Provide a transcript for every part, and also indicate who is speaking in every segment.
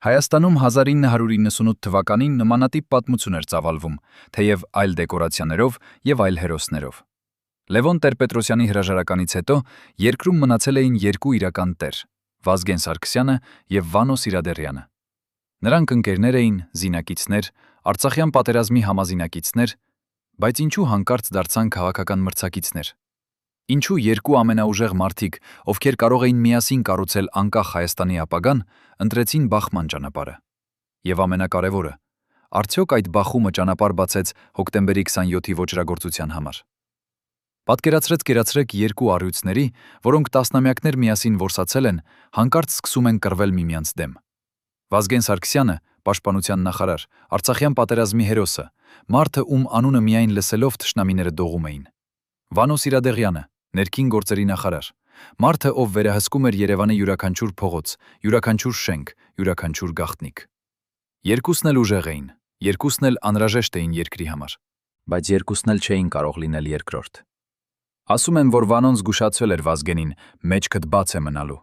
Speaker 1: Հայաստանում 1998 թվականին նմանատիպ պատմություն էր ծավալվում, թեև այլ դեկորացիաներով եւ այլ հերոսներով։ Լևոն Տեր-Պետրոսյանի հրաժարականից հետո երկրում մնացել էին երկու իրական տեր՝ Վազգեն Սարգսյանը եւ Վանո Սիրադեղյանը։ Նրանք ընկերներ էին, զինակիցներ, Արցախյան պատերազմի համազինակիցներ, բայց ինչու հանկարծ դարձան քաղաքական մրցակիցներ։ Ինչու երկու ամենաուժեղ մարդիկ, ովքեր կարող էին միասին կառուցել անկախ Հայաստանի ապագան, ընտրեցին բախման ճանապարհը։ Եվ ամենակարևորը, արդյոք այդ բախումը ճանապարհ բացեց հոկտեմբերի 27-ի ոճրագործության համար։ Պատկերացրեք կերացրեք երկու առյուծների, որոնք տասնամյակներ միասին որսացել են, հանկարծ սկսում են կռվել միմյանց դեմ։ Վազգեն Սարգսյանը, պաշտպանության նախարար, Արցախյան պատերազմի հերոսը, մարդը, ում անունը միայն լսելով թշնամիները դողում էին։ Վանո Սիրադեղյանը, ներքին գործերի նախարար, մարդը, ով վերահսկում էր Երևանի յուրաքանչյուր փողոց, յուրաքանչյուր շենք, յուրաքանչյուր գաղտնիք։ Երկուսն էլ ուժեղ էին, երկուսն էլ անհրաժեշտ էին երկրի համար, բայց երկուսն էլ չէին կարող լինել երկրորդ։ Ասում են, որ Վանոն զգուշացել էր Վազգենին, մեջքդ բաց է մնալու։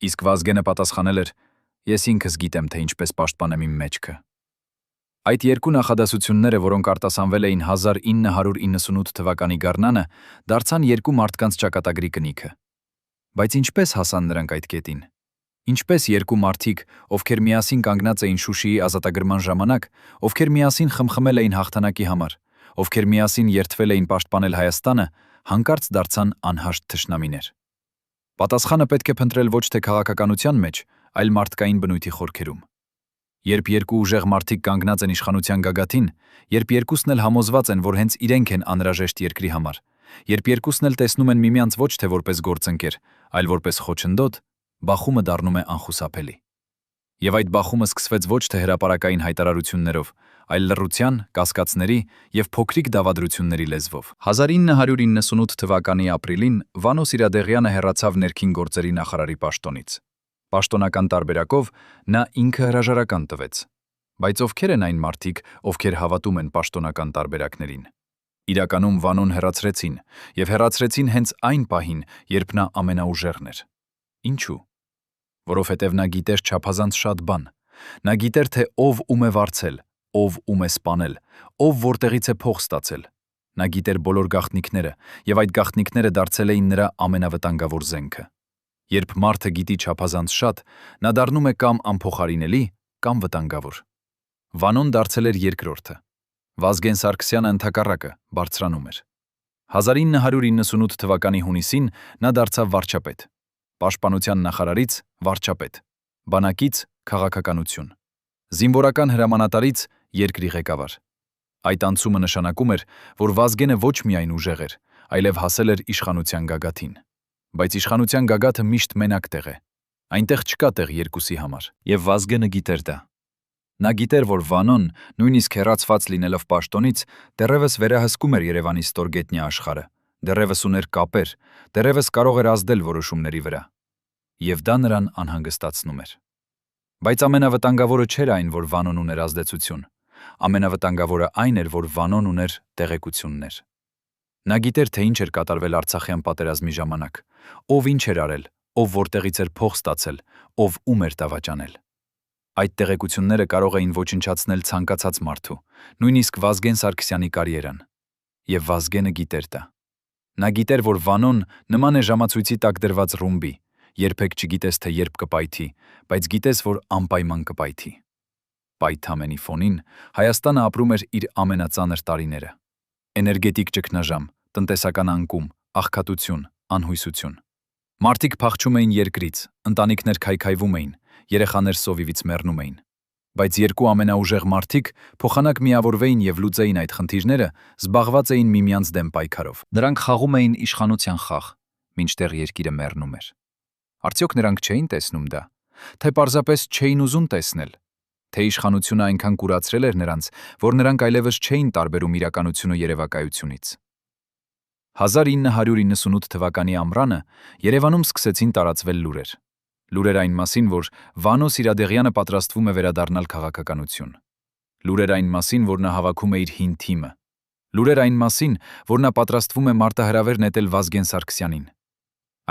Speaker 1: Իսկ Վազգենը պատասխանել էր. ես ինքս գիտեմ, թե ինչպես պաշտպանեմ իմ մեջքը։ Այդ երկու նախադասությունները, որոնք արտասանվել էին 1998 թվականի գարնանը, դարձան երկու մարդկանց ճակատագրի կնիքը։ Բայց ինչպես հասան նրանք այդ կետին։ Ինչպես երկու մարդիկ, ովքեր միասին կանգնած էին Շուշիի ազատագրման ժամանակ, ովքեր միասին խմխմել էին հաղթանակի համար, ովքեր միասին երդվել էին պաշտպանել Հայաստանը, հանկարծ դարձան անհաշտ թշնամիներ։ Պատասխանը պետք է փնտրել ոչ թե քաղաքականության մեջ, այլ մարդկային բնույթի խորքերում։ Երբ երկու ուժեղ մարդիկ կանգնած են իշխանության գագաթին, երբ երկուսն էլ համոզված են, որ հենց իրենք են անհրաժեշտ երկրի համար, երբ երկուսն էլ տեսնում են միմյանց ոչ թե որպես գործընկեր, այլ որպես խոչընդոտ, բախումը դառնում է անխուսափելի։ Եվ այդ բախումը սկսվեց ոչ թե հրապարակային հայտարարություններով, այլ լռության, կասկածների եւ փոքրիկ դավադրությունների լեզվով։ 1998 թվականի ապրիլին Վանո Սիրադեղյանը հեռացավ ներքին գործերի նախարարի պաշտոնից։ Պաշտոնական տարբերակով նա ինքը հրաժարական տվեց։ Բայց ովքեր են այն մարդիկ, ովքեր հավատում են պաշտոնական տարբերակներին։ Իրականում Վանոն հեռացրեցին, եւ հեռացրեցին հենց այն պահին, երբ նա ամենաուժեղն էր։ Ինչու։ Որովհետև նա գիտեր չափազանց շատ բան։ Նա գիտեր, թե ով ում է վարձել, ով ում է սպանել, ով որտեղից է փող ստացել։ Նա գիտեր բոլոր գաղտնիքները, եւ այդ գաղտնիքները դարձել էին նրա ամենավտանգավոր զենքը։ Երբ մարդը գիտի չափազանց շատ, նա դառնում է կամ անփոխարինելի, կամ վտանգավոր։ Վանոն դարձել էր երկրորդը։ Վազգեն Սարգսյանը ընդհակառակը բարձրանում էր։ 1998 թվականի հունիսին նա դարձավ վարչապետ։ Պաշտպանության նախարարից վարչապետ, բանակից քաղաքականություն, զինվորական հրամանատարից երկրի ղեկավար։ Այդ անցումը նշանակում էր, որ Վազգենը ոչ միայն ուժեղ էր, այլև հասել էր իշխանության գագաթին։ Բայց իշխանության գագաթը միշտ մենակ տեղ է։ Այնտեղ չկա տեղ երկուսի համար, եւ Վազգենը գիտեր դա։ Նա գիտեր, որ Վանոն, նույնիսկ հեռացված լինելով պաշտոնից, դեռևս վերահսկում էր Երևանի ստորգետնյա աշխարհը, դեռևս ուներ կապեր, դեռևս կարող էր ազդել որոշումների վրա։ Եվ դա նրան անհանգստացնում էր։ Բայց ամենավտանգավորը չէր այն, որ Վանոն ուներ ազդեցություն։ Ամենավտանգավորը այն էր, որ Վանոն ուներ տեղեկություններ։ Նա գիտեր, թե ինչ էր կատարվել Արցախյան պատերազմի ժամանակ, ով ինչ էր արել, ով որտեղից էր փող ստացել, ով ում էր դավաճանել։ Այդ տեղեկությունները կարող էին ոչնչացնել ցանկացած մարդու, նույնիսկ Վազգեն Սարգսյանի կարիերան։ Եվ Վազգենը գիտեր դա։ Նա գիտեր, որ Վանոն նման է ժամացույցի տակ դրված ռումբի, երբեք չգիտես, թե երբ կպայթի, բայց գիտես, որ անպայման կպայթի։ Պայթամենի ֆոնին Հայաստանը ապրում էր իր ամենածանր տարիները։ Էներգետիկ ճգնաժամ, տնտեսական անկում, աղքատություն, անհույսություն։ Մարդիկ փախչում էին երկրից, ընտանիքներ քայքայվում էին, երեխաներ սովիվից մեռնում էին։ Բայց երկու ամենաուժեղ մարդիկ փոխանակ միավորվեին եւ լուծեին այդ խնդիրները, զբաղված էին միմյանց դեմ պայքարով։ Նրանք խաղում էին իշխանության խաղ, մինչդեռ երկիրը մեռնում էր։ Արդյոք նրանք չէին տեսնում դա, թե պարզապես չէին ուզում տեսնել, թե իշխանությունը այնքան կուրացրել էր նրանց, որ նրանք այլևս չէին տարբերում իրականությունը երևակայությունից։ 1998 թվականի ամռանը Երևանում սկսեցին տարածվել լուրեր։ Լուրեր այն մասին, որ Վանո Սիրադեղյանը պատրաստվում է վերադառնալ քաղաքականություն։ Լուրեր այն մասին, որ նա հավաքում է իր հին թիմը։ Լուրեր այն մասին, որ նա պատրաստվում է մարտահրավեր նետել Վազգեն Սարգսյանին։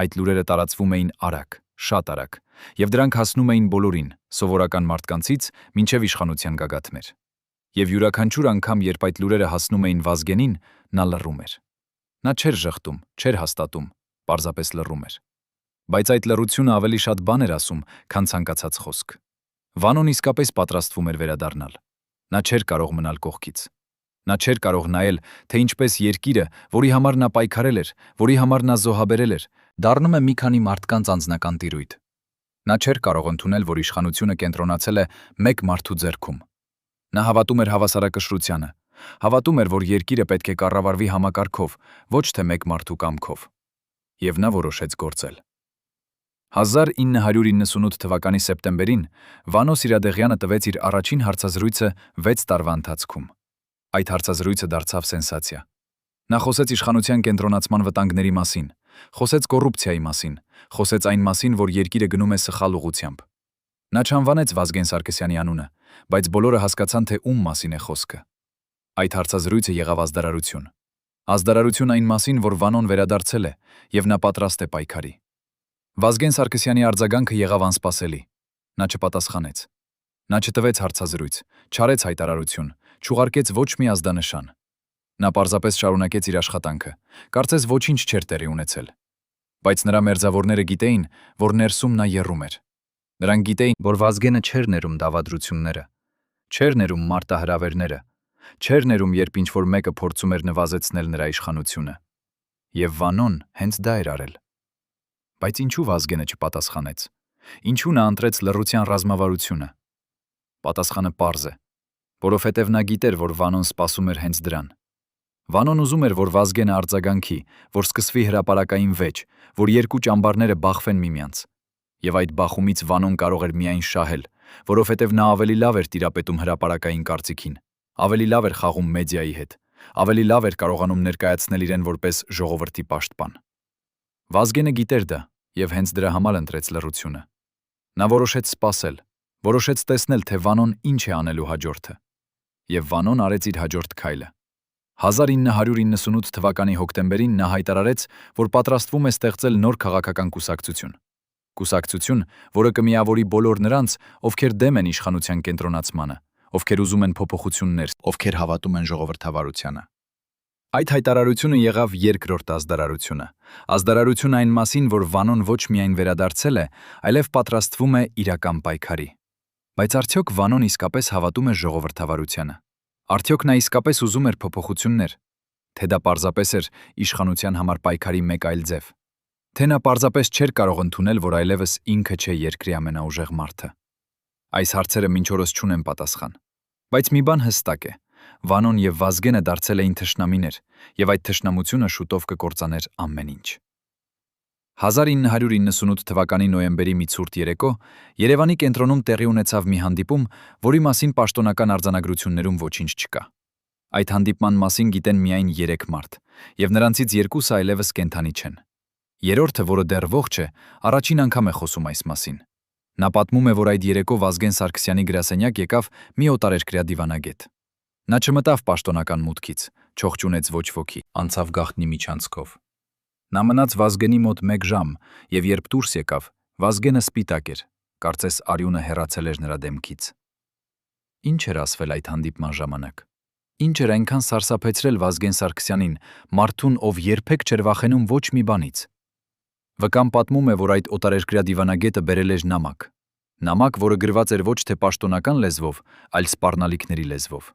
Speaker 1: Այդ լուրերը տարածվում էին արագ, շատ արագ, եւ դրանք հասնում էին բոլորին, սովորական մարդկանցից մինչեւ իշխանության գագաթներ։ Եվ յուրաքանչյուր անգամ, երբ այդ լուրերը հասնում էին Վազգենին, նա լռում էր։ Նա չէր ժխտում, չէր հաստատում, պարզապես լռում էր։ Բայց այդ լռությունը ավելի շատ բան էր ասում, քան ցանկացած խոսք։ Վանոն իսկապես պատրաստվում էր վերադառնալ։ Նա չէր կարող մնալ կողքից։ Նա չէր կարող նայել, թե ինչպես երկիրը, որի համար նա պայքարել էր, որի համար նա զոհաբերել էր, դառնում է մի քանի մարդկանց անձնական տիրույթ։ Նա չէր կարող ընդունել, որ իշխանությունը կենտրոնացել է մեկ մարդու ձեռքում։ Նա հավատում էր հավասարակշռությանը, հավատում էր, որ երկիրը պետք է կառավարվի համակարգով, ոչ թե մեկ մարդու կամքով։ Եվ նա որոշեց գործել։ 1998 թվականի սեպտեմբերին Վանո Սիրադեղյանը տվեց իր առաջին հարցազրույցը 6 տարվա ընթացքում։ Այդ հարցազրույցը դարձավ սենսացիա։ Նա խոսեց իշխանության կենտրոնացման վտանգների մասին, խոսեց կոռուպցիայի մասին, խոսեց այն մասին, որ երկիրը գնում է սխալ ուղղությամբ։ Նա չանվանեց Վազգեն Սարգսյանի անունը, բայց բոլորը հասկացան, թե ում մասին է խոսքը։ Այդ հարցազրույցը եղավ ազդարարություն։ Ազդարարություն այն մասին, որ Վանոն վերադարձել է, եւ նա պատրաստ է պայքարի։ Վազգեն Սարգսյանի արձագանքը եղավ անսպասելի։ Նա չպատասխանեց։ Նա չտվեց հարցազրույց, չարեց հայտարարություն, չուղարկեց ոչ մի ազդանշան։ Նա պարզապես շարունակեց իր աշխատանքը, կարծես ոչինչ չէր տեղի ունեցել։ Բայց նրա մերձավորները գիտեին, որ ներսում նա եռում էր։ Նրանք գիտեին, որ Վազգենը չէր ներում դավադրությունները, չէր ներում մարտահրավերները, չէր ներում, երբ ինչ-որ մեկը փորձում էր նվազեցնել նրա իշխանությունը։ Եվ Վանոն հենց դա էր արել։ Բայց ինչու Վազգենը չպատասխանեց։ Ինչու նա ընտրեց լռության ռազմավարությունը։ Պատասխանը պարզ է, որովհետև նա գիտեր, որ Վանոն սպասում էր հենց դրան։ Վանոն ուզում էր, որ Վազգենը արձագանքի, որ սկսվի հրապարակային վեճ, որ երկու ճամբարները բախվեն միմյանց։ Եվ այդ բախումից Վանոն կարող էր միայն շահել, որովհետև նա ավելի լավ էր տիրապետում հրապարակային կարծիքին, ավելի լավ էր խաղում մեդիայի հետ, ավելի լավ էր կարողանում ներկայացնել իրեն որպես ժողովրդի պաշտպան։ Վազգենը գիտեր դա եւ հենց դրա համար ընտրեց լռությունը։ Նա որոշեց սպասել, որոշեց տեսնել, թե Վանոն ինչ է անելու հաջորդը։ Եվ Վանոն արեց իր հաջորդ քայլը։ 1998 թվականի հոկտեմբերին նա հայտարարեց, որ պատրաստվում է ստեղծել նոր քաղաքական կուսակցություն։ Կուսակցություն, որը կմիավորի բոլոր նրանց, ովքեր դեմ են իշխանության կենտրոնացմանը, ովքեր ուզում են փոփոխություններ, ովքեր հավատում են ժողովրդավարությանը։ Այդ հայտարարությունը եղավ երկրորդ ազդարարությունը։ Ազդարարությունը այն մասին, որ Վանոն ոչ միայն վերադարձել է, այլև պատրաստվում է իրական պայքարի։ Բայց արդյոք Վանոն իսկապես հավատում է ժողովրդավարությանը։ Արդյոք նա իսկապես ուզում էր փոփոխություններ, թե դա պարզապես էր իշխանության համար պայքարի մեկ այլ ձև, թե նա պարզապես չէր կարող ընդունել, որ այլևս ինքը չէ երկրի ամենաուժեղ մարդը։ Այս հարցերը մինչ օրս չունեն պատասխան։ Բայց մի բան հստակ է. Վանոն եւ Վազգենը դարձել էին թշնամիներ, եւ այդ թշնամությունը շուտով կկործաներ ամեն ինչ։ 1998 թվականի նոյեմբերի մի ցուրտ երեկո Երևանի կենտրոնում տեղի ունեցավ մի հանդիպում, որի մասին պաշտոնական արձանագրություններում ոչինչ չկա։ Այդ հանդիպման մասին գիտեն միայն 3 մարդ, եւ նրանցից 2-ը այլևս կենդանի չեն։ Երրորդը, որը դեռ ողջ է, առաջին անգամ է խոսում այս մասին։ Նա պատմում է, որ այդ երեկո Վազգեն Սարգսյանի գրասենյակ եկավ մի օտարերկրյա դիվանագետ։ Նա չմտավ պաշտոնական մուտքից, չողջունեց ոչ ոքի, անցավ գաղտնի միջանցքով։ Նա մնաց Վազգենի մոտ 1 ժամ, եւ երբ դուրս եկավ, Վազգենը սպիտակ էր, կարծես արյունը հեռացել էր նրա դեմքից։ Ինչ էր ասվել այդ հանդիպման ժամանակ։ Ինչ էր այնքան սարսափեցրել Վազգեն Սարգսյանին, մարդուն, ով երբեք չէր վախենում ոչ մի բանից։ Վկան պատմում է, որ այդ օտարերկրյա դիվանագետը բերել էր նամակ։ Նամակ, որը գրված էր ոչ թե պաշտոնական լեզվով, այլ սպառնալիքների լեզվով։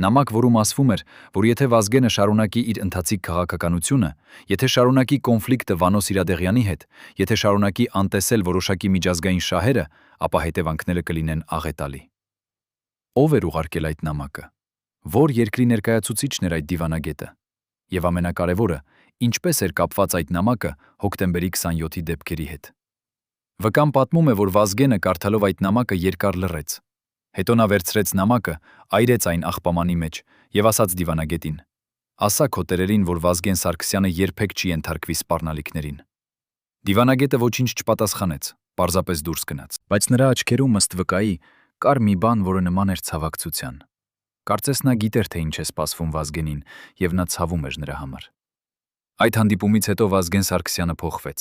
Speaker 1: Նամակ, որում ասվում էր, որ եթե Վազգենը շարունակի իր ընթացիկ քաղաքականությունը, եթե շարունակի կոնֆլիկտը Վանո Սիրադեղյանի հետ, եթե շարունակի անտեսել որոշակի միջազգային շահերը, ապա հետևանքները կլինեն աղետալի։ Ով էր ուղարկել այդ նամակը։ Որ երկրի ներկայացուցիչն էր այդ դիվանագետը։ Եվ ամենակարևորը, ինչպես էր կապված այդ նամակը հոկտեմբերի 27-ի դեպքերի հետ։ Վկան պատմում է, որ Վազգենը կարդալով այդ նամակը երկար լռեց։ Հետո նա վերցրեց նամակը, այրեց այն աղբամանի մեջ եւ ասաց դիվանագետին. «Ասա քո տերերին, որ Վազգեն Սարգսյանը երբեք չի ենթարկվի սպառնալիքներին»։ Դիվանագետը ոչինչ չպատասխանեց, պարզապես դուրս գնաց։ Բայց նրա աչքերում ըստ վկայի կար մի բան, որը նման էր ցավակցության։ Կարծես նա գիտեր, թե ինչ է սպասվում Վազգենին, եւ նա ցավում էր նրա համար։ Այդ հանդիպումից հետո Վազգեն Սարգսյանը փոխվեց։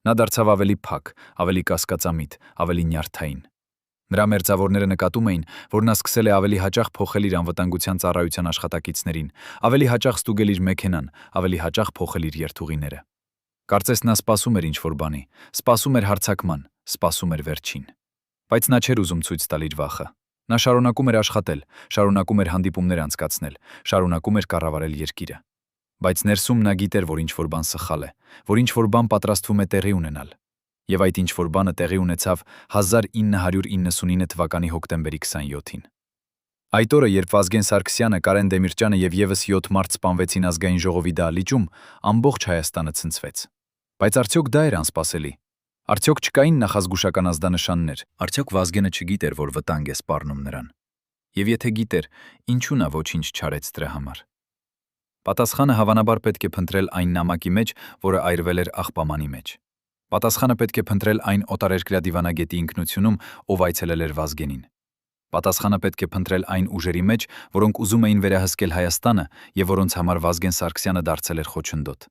Speaker 1: Նա դարձավ ավելի փակ, ավելի կասկածամիտ, ավելի նյարդային։ Նրա մերձավորները նկատում էին, որ նա սկսել է ավելի հաճախ փոխել իր անվտանգության ծառայության աշխատակիցներին, ավելի հաճախ ստուգել իր մեքենան, ավելի հաճախ փոխել իր երթուղիները։ Կարծես նա սպասում էր ինչ-որ բանի, սպասում էր հարձակման, սպասում էր վերջին։ Բայց նա չէր ուզում ցույց տալ իր վախը։ Նա շարունակում էր աշխատել, շարունակում էր հանդիպումներ անցկացնել, շարունակում էր կառավարել երկիրը։ Բայց ներսում նա գիտեր, որ ինչ-որ բան սխալ է, որ ինչ-որ բան պատրաստվում է տեղի ունենալ։ Եվ այդ ինչ-որ բանը տեղի ունեցավ 1999 թվականի հոկտեմբերի 27-ին։ Այդ օրը, երբ Վազգեն Սարգսյանը, Կարեն Դեմիրճյանը եւ եւս 7 մարդ սպանվեցին ազգային ժողովի դահլիճում, ամբողջ Հայաստանը ցնցվեց։ Բայց արդյոք դա էր անսպասելի։ Արդյոք չկային նախազգուշական ազդանշաններ։ Արդյոք Վազգենը չգիտեր, որ վտանգ է սպառնում նրան։ Եվ եթե գիտեր, ինչու նա ոչինչ չարեց դրա համար։ Պատասխանը հավանաբար պետք է փնտրել այն նամակի մեջ, որը այրվել էր աղբամանի մեջ։ Պատասխանը պետք է փնտրել այն օտարերկրյա դիվանագետի ինքնությունում, ով այցելել էր Վազգենին։ Պատասխանը պետք է փնտրել այն ուժերի մեջ, որոնք ուզում էին վերահսկել Հայաստանը եւ որոնց համար Վազգեն Սարգսյանը դարձել էր խոչընդոտ։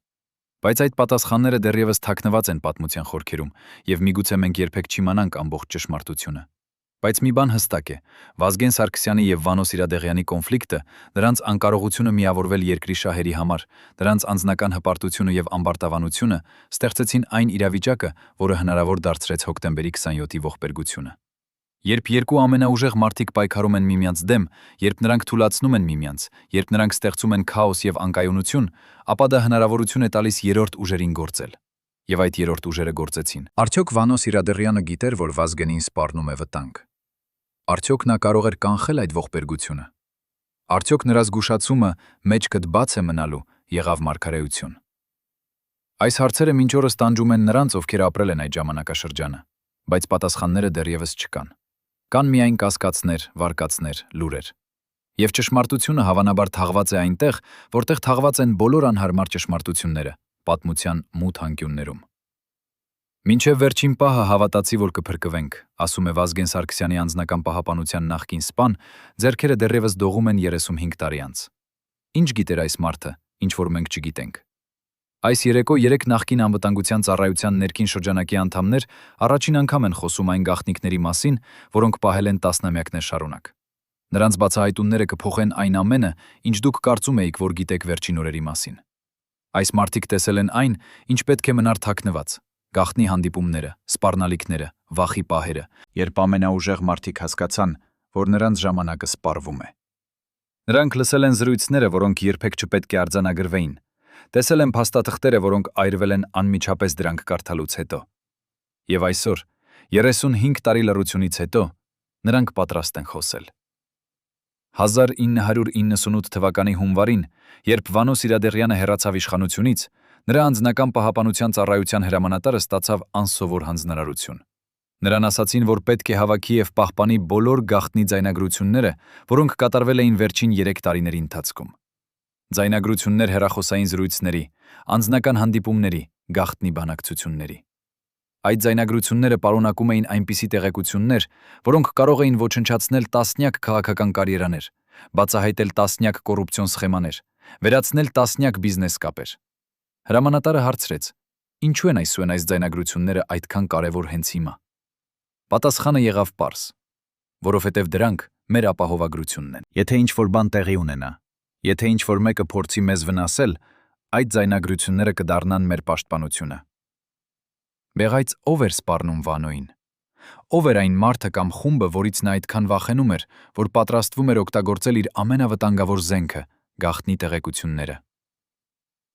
Speaker 1: Բայց այդ պատասխանները դեռևս թաքնված են պատմության խորքերում, եւ միգուցե մենք երբեք չիմանանք ամբողջ ճշմարտությունը։ Բայց մի բան հստակ է. Վազգեն Սարգսյանի եւ Վանո Սիրադեղյանի կոնֆլիկտը, նրանց անկարողությունը միավորվել երկրի շահերի համար, նրանց անձնական հպարտությունը եւ ամբարտավանությունը ստեղծեցին այն իրավիճակը, որը հնարավոր դարձրեց հոկտեմբերի 27-ի ողբերգությունը։ Երբ երկու ամենաուժեղ մարդիկ պայքարում են միմյանց դեմ, երբ նրանք թուլացնում են միմյանց, երբ նրանք ստեղծում են քաոս եւ անկայունություն, ապա դա հնարավորություն է տալիս երրորդ ուժերին գործել։ Եվ այդ երրորդ ուժերը գործեցին։ Արդյոք Վանո Սիրադեղյանը գիտեր, որ Վազգենին սպառնում է վտանգ։ Արդյոք նա կարող էր կանխել այդ ողբերգությունը։ Արդյոք նրա զգուշացումը մեջքդ բաց է մնալու եղավ մարգարեություն։ Այս հարցերը մինչ օրս տանջում են նրանց, ովքեր ապրել են այդ ժամանակաշրջանը, բայց պատասխանները դեռևս չկան։ Կան միայն կասկածներ, վարկածներ, լուրեր։ Եվ ճշմարտությունը հավանաբար թաղված է այնտեղ, որտեղ թաղված են բոլոր անհարմար ճշմարտությունները, պատմության մութ անկյուններում։ Մինչև վերջին պահը հավատացի, որ կփրկվենք, ասում է Վազգեն Սարգսյանի անձնական պահապանության նախկին սպան, ձեռքերը դեռևս դողում են 35 տարի անց։ Ինչ գիտեր այս մարդը, ինչ որ մենք չգիտենք։ Այս երեկո 3 նախկին անվտանգության ծառայության ներքին շրջանակի անդամներ առաջին անգամ են խոսում այն գաղտնիքների մասին, որոնք պահել են տասնամյակներ շարունակ։ Նրանց բացահայտումները կփոխեն այն ամենը, ինչ դուք կարծում էիք, որ գիտեք վերջին օրերի մասին։ Այս մարդիկ տեսել են այն, ինչ պետք է մնար թաքնված, գաղտնի հանդիպումները, սպառնալիքները, վախի պահերը, երբ ամենաուժեղ մարդիկ հասկացան, որ նրանց ժամանակը սպառվում է։ Նրանք լսել են զրույցները, որոնք երբեք չպետք է արձանագրվեին։ Տեսել են փաստաթղթերը, որոնք այրվել են անմիջապես դրանք կարդալուց հետո։ Եվ այսօր, 35 տարի լռությունից հետո, նրանք պատրաստ են խոսել։ 1998 թվականի հունվարին, երբ Վանո Սիրադեղյանը հեռացավ իշխանությունից, նրա անձնական պահապանության ծառայության հրամանատարը ստացավ անսովոր հանձնարարություն։ Նրան ասացին, որ պետք է հավաքի եւ պահպանի բոլոր գաղտնի ձայնագրությունները, որոնք կատարվել էին վերջին 3 տարիների ընթացքում։ Ձայնագրություններ հեռախոսային զրույցների, անձնական հանդիպումների, գաղտնի բանակցությունների։ Այդ ձայնագրությունները պարունակում էին այնպիսի տեղեկություններ, որոնք կարող էին ոչնչացնել տասնյակ քաղաքական կարիերաներ, բացահայտել տասնյակ կոռուպցիոն սխեմաներ, վերացնել տասնյակ բիզնես կապեր։ Հրամանատարը հարցրեց. ինչու են այս ձայնագրությունները այդքան կարևոր հենց հիմա։ Պատասխանը եղավ պարզ. որովհետև դրանք մեր ապահովագրությունն են։ Եթե ինչ-որ բան տեղի ունենա, եթե ինչ-որ մեկը փորձի մեզ վնասել, այդ ձայնագրությունները կդառնան մեր պաշտպանությունը։ Բայց ով էր սպառնում Վանոյին։ Ով էր այն մարդը կամ խումբը, որից նա այդքան վախենում էր, որ պատրաստվում էր օգտագործել իր ամենավտանգավոր զենքը՝ գաղտնի տեղեկությունները։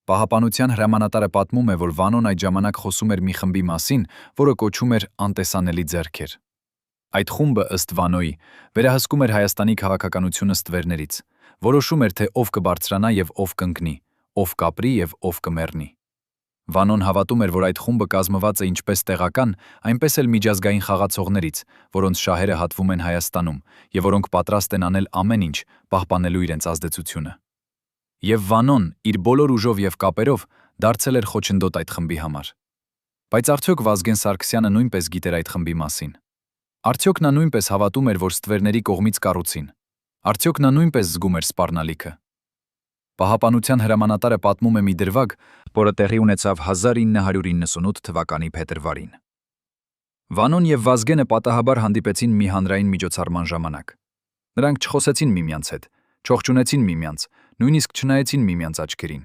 Speaker 1: Պահապանության հրամանատարը պատմում է, որ Վանոն այդ ժամանակ խոսում էր մի խմբի մասին, որը կոչում էր անտեսանելի ձեռքեր։ Այդ խումբը, ըստ Վանոյի, վերահսկում էր Հայաստանի քաղաքականությունը ստվերներից, որոշում էր, թե ով կբարձրանա եւ ով կընկնի, ով կապրի եւ ով կմեռնի։ Վանոն հավատում էր, որ այդ խումբը կազմված է ինչպես տեղական, այնպես էլ միջազգային խաղացողներից, որոնց շահերը հատվում են Հայաստանում եւ որոնք պատրաստ են անել ամեն ինչ, պահպանելու իրենց ազդեցությունը։ Եվ Վանոն, իր բոլոր ուժով եւ կապերով, դարձել էր խոչընդոտ այդ խմբի համար։ Բայց արդյոք Վազգեն Սարգսյանը նույնպես գիտեր այդ խմբի մասին։ Արդյոք նա նույնպես հավատում էր, որ ստվերների կողմից կառուցին։ Արդյոք նա նույնպես զգում էր սպառնալիքը։ Պահապանության հրամանատարը պատմում է մի դրվագ, որը տեղի ունեցավ 1998 թվականի փետրվարին։ Վանոն եւ Վազգենը պատահաբար հանդիպեցին մի հանրային միջոցառման ժամանակ։ Նրանք չխոսեցին միմյանց հետ, չողջունեցին միմյանց, նույնիսկ չնայեցին միմյանց աչքերին։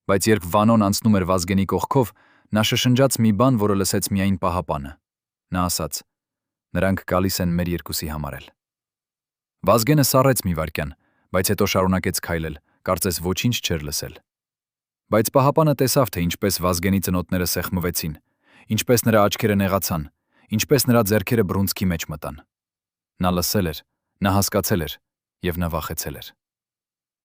Speaker 1: Բայց երբ Վանոն անցնում էր Վազգենի կողքով, նա շշնջաց մի բան, որը լսեց միայն Պահապանը։ Նա ասաց. «Նրանք գալիս են մեր երկուսի համար էլ»։ Վազգենը սառեց մի վայրկյան, բայց հետո շարունակեց քայլել, կարծես ոչինչ չէր լսել։ Բայց Պահապանը տեսավ, թե ինչպես Վազգենի ծնոտները սեղմվեցին, ինչպես նրա աչքերը նեղացան, ինչպես նրա ձեռքերը բռունցքի մեջ մտան։ Նա լսել էր, նա հասկացել էր եւ նա վախեցել էր։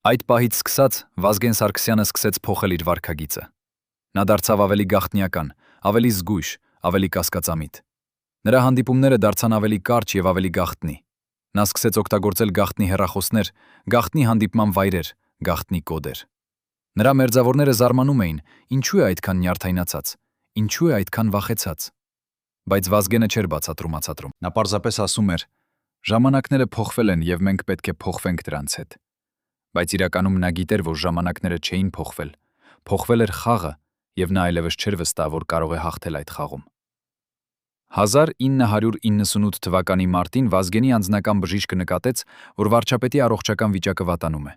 Speaker 1: Այդ պահից սկսած Վազգեն Սարգսյանը սկսեց փոխել իր վարքագիծը։ Նա դարձավ ավելի գաղտնիական, ավելի զգույշ, ավելի կասկածամիտ։ Նրա հանդիպումները դարձան ավելի կարճ եւ ավելի գաղտնի։ Նա սկսեց օգտագործել գաղտնի հեռախոսներ, գաղտնի հանդիպման վայրեր, գաղտնի կոդեր։ Նրա մերձավորները զարմանում էին, ինչու է այդքան նյարդայնացած, ինչու է այդքան վախեցած։ Բայց Վազգենը չէր բացատրում։ Նա պարզապես ասում էր. ժամանակները փոխվել են եւ մենք պետք է փոխվենք դրանց հետ։ Բայց իրականում նա գիտեր, որ ժամանակները չէին փոխվել։ Փոխվել էր խաղը եւ նա այլևս չէր վստահ, որ կարող է հաղթել այդ խաղում։ 1998 թվականի մարտին Վազգենի անձնական բժիշկը նկատեց, որ վարչապետի առողջական վիճակը վատանում է։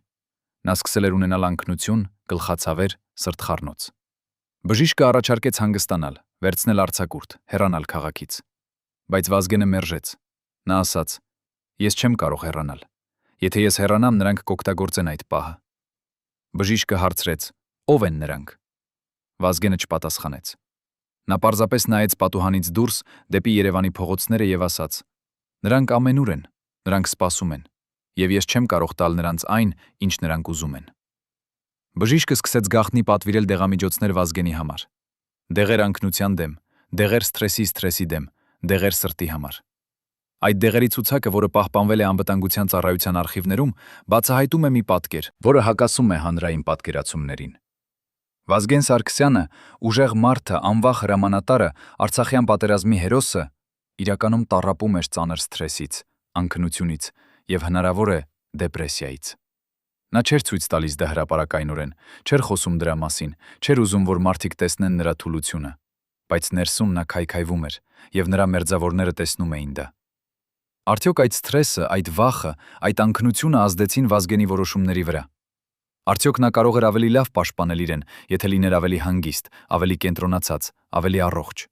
Speaker 1: Նա սկսել էր ունենալ անքնություն, գլխացավեր, սրտխառնոց։ Բժիշկը առաջարկեց հանգստանալ, վերցնել արձակուրդ, հեռանալ քաղաքից։ Բայց Վազգենը մերժեց։ Նա ասաց. «Ես չեմ կարող հեռանալ։ Եթե ես հեռանամ, նրանք կօգտագործեն այդ պահը»։ Բժիշկը հարցրեց. «Ո՞վ են նրանք»։ Վազգենը չպատասխանեց։ Նա պարզապես նայեց պատուհանից դուրս դեպի Երևանի փողոցները եւ ասաց. «Նրանք ամենուր են, նրանք սպասում են, եւ ես չեմ կարող տալ նրանց այն, ինչ նրանք ուզում են»։ Բժիշկը սկսեց գաղտնի պատվիրել դեղամիջոցներ Վազգենի համար։ Դեղեր անքնության դեմ, դեղեր սթրեսի դեմ, դեղեր սրտի համար։ Այդ դեղերի ցուցակը, որը պահպանվել է անվտանգության ծառայության արխիվներում, բացահայտում է մի պատկեր, որը հակասում է հանրային պատկերացումներին։ Վազգեն Սարգսյանը, ուժեղ մարդը, անվախ հրամանատարը, Արցախյան պատերազմի հերոսը, իրականում տառապում էր ծանր սթրեսից, անքնությունից եւ հնարավոր է դեպրեսիայից։ Նա չէր ցույց տալիս դա հրապարակայնորեն, չէր խոսում դրա մասին, չէր ուզում, որ մարդիկ տեսնեն նրա թուլությունը, բայց ներսում նա քայքայվում էր եւ նրա մերձավորները տեսնում էին դա։ Արդյոք այդ սթրեսը, այդ վախը, այդ անքնությունը ազդեցին Վազգենի որոշումների վրա։ Արդյոք նա կարող էր ավելի լավ պաշտպանել իրեն, եթե լիներ ավելի հանգիստ, ավելի կենտրոնացած, ավելի առողջ։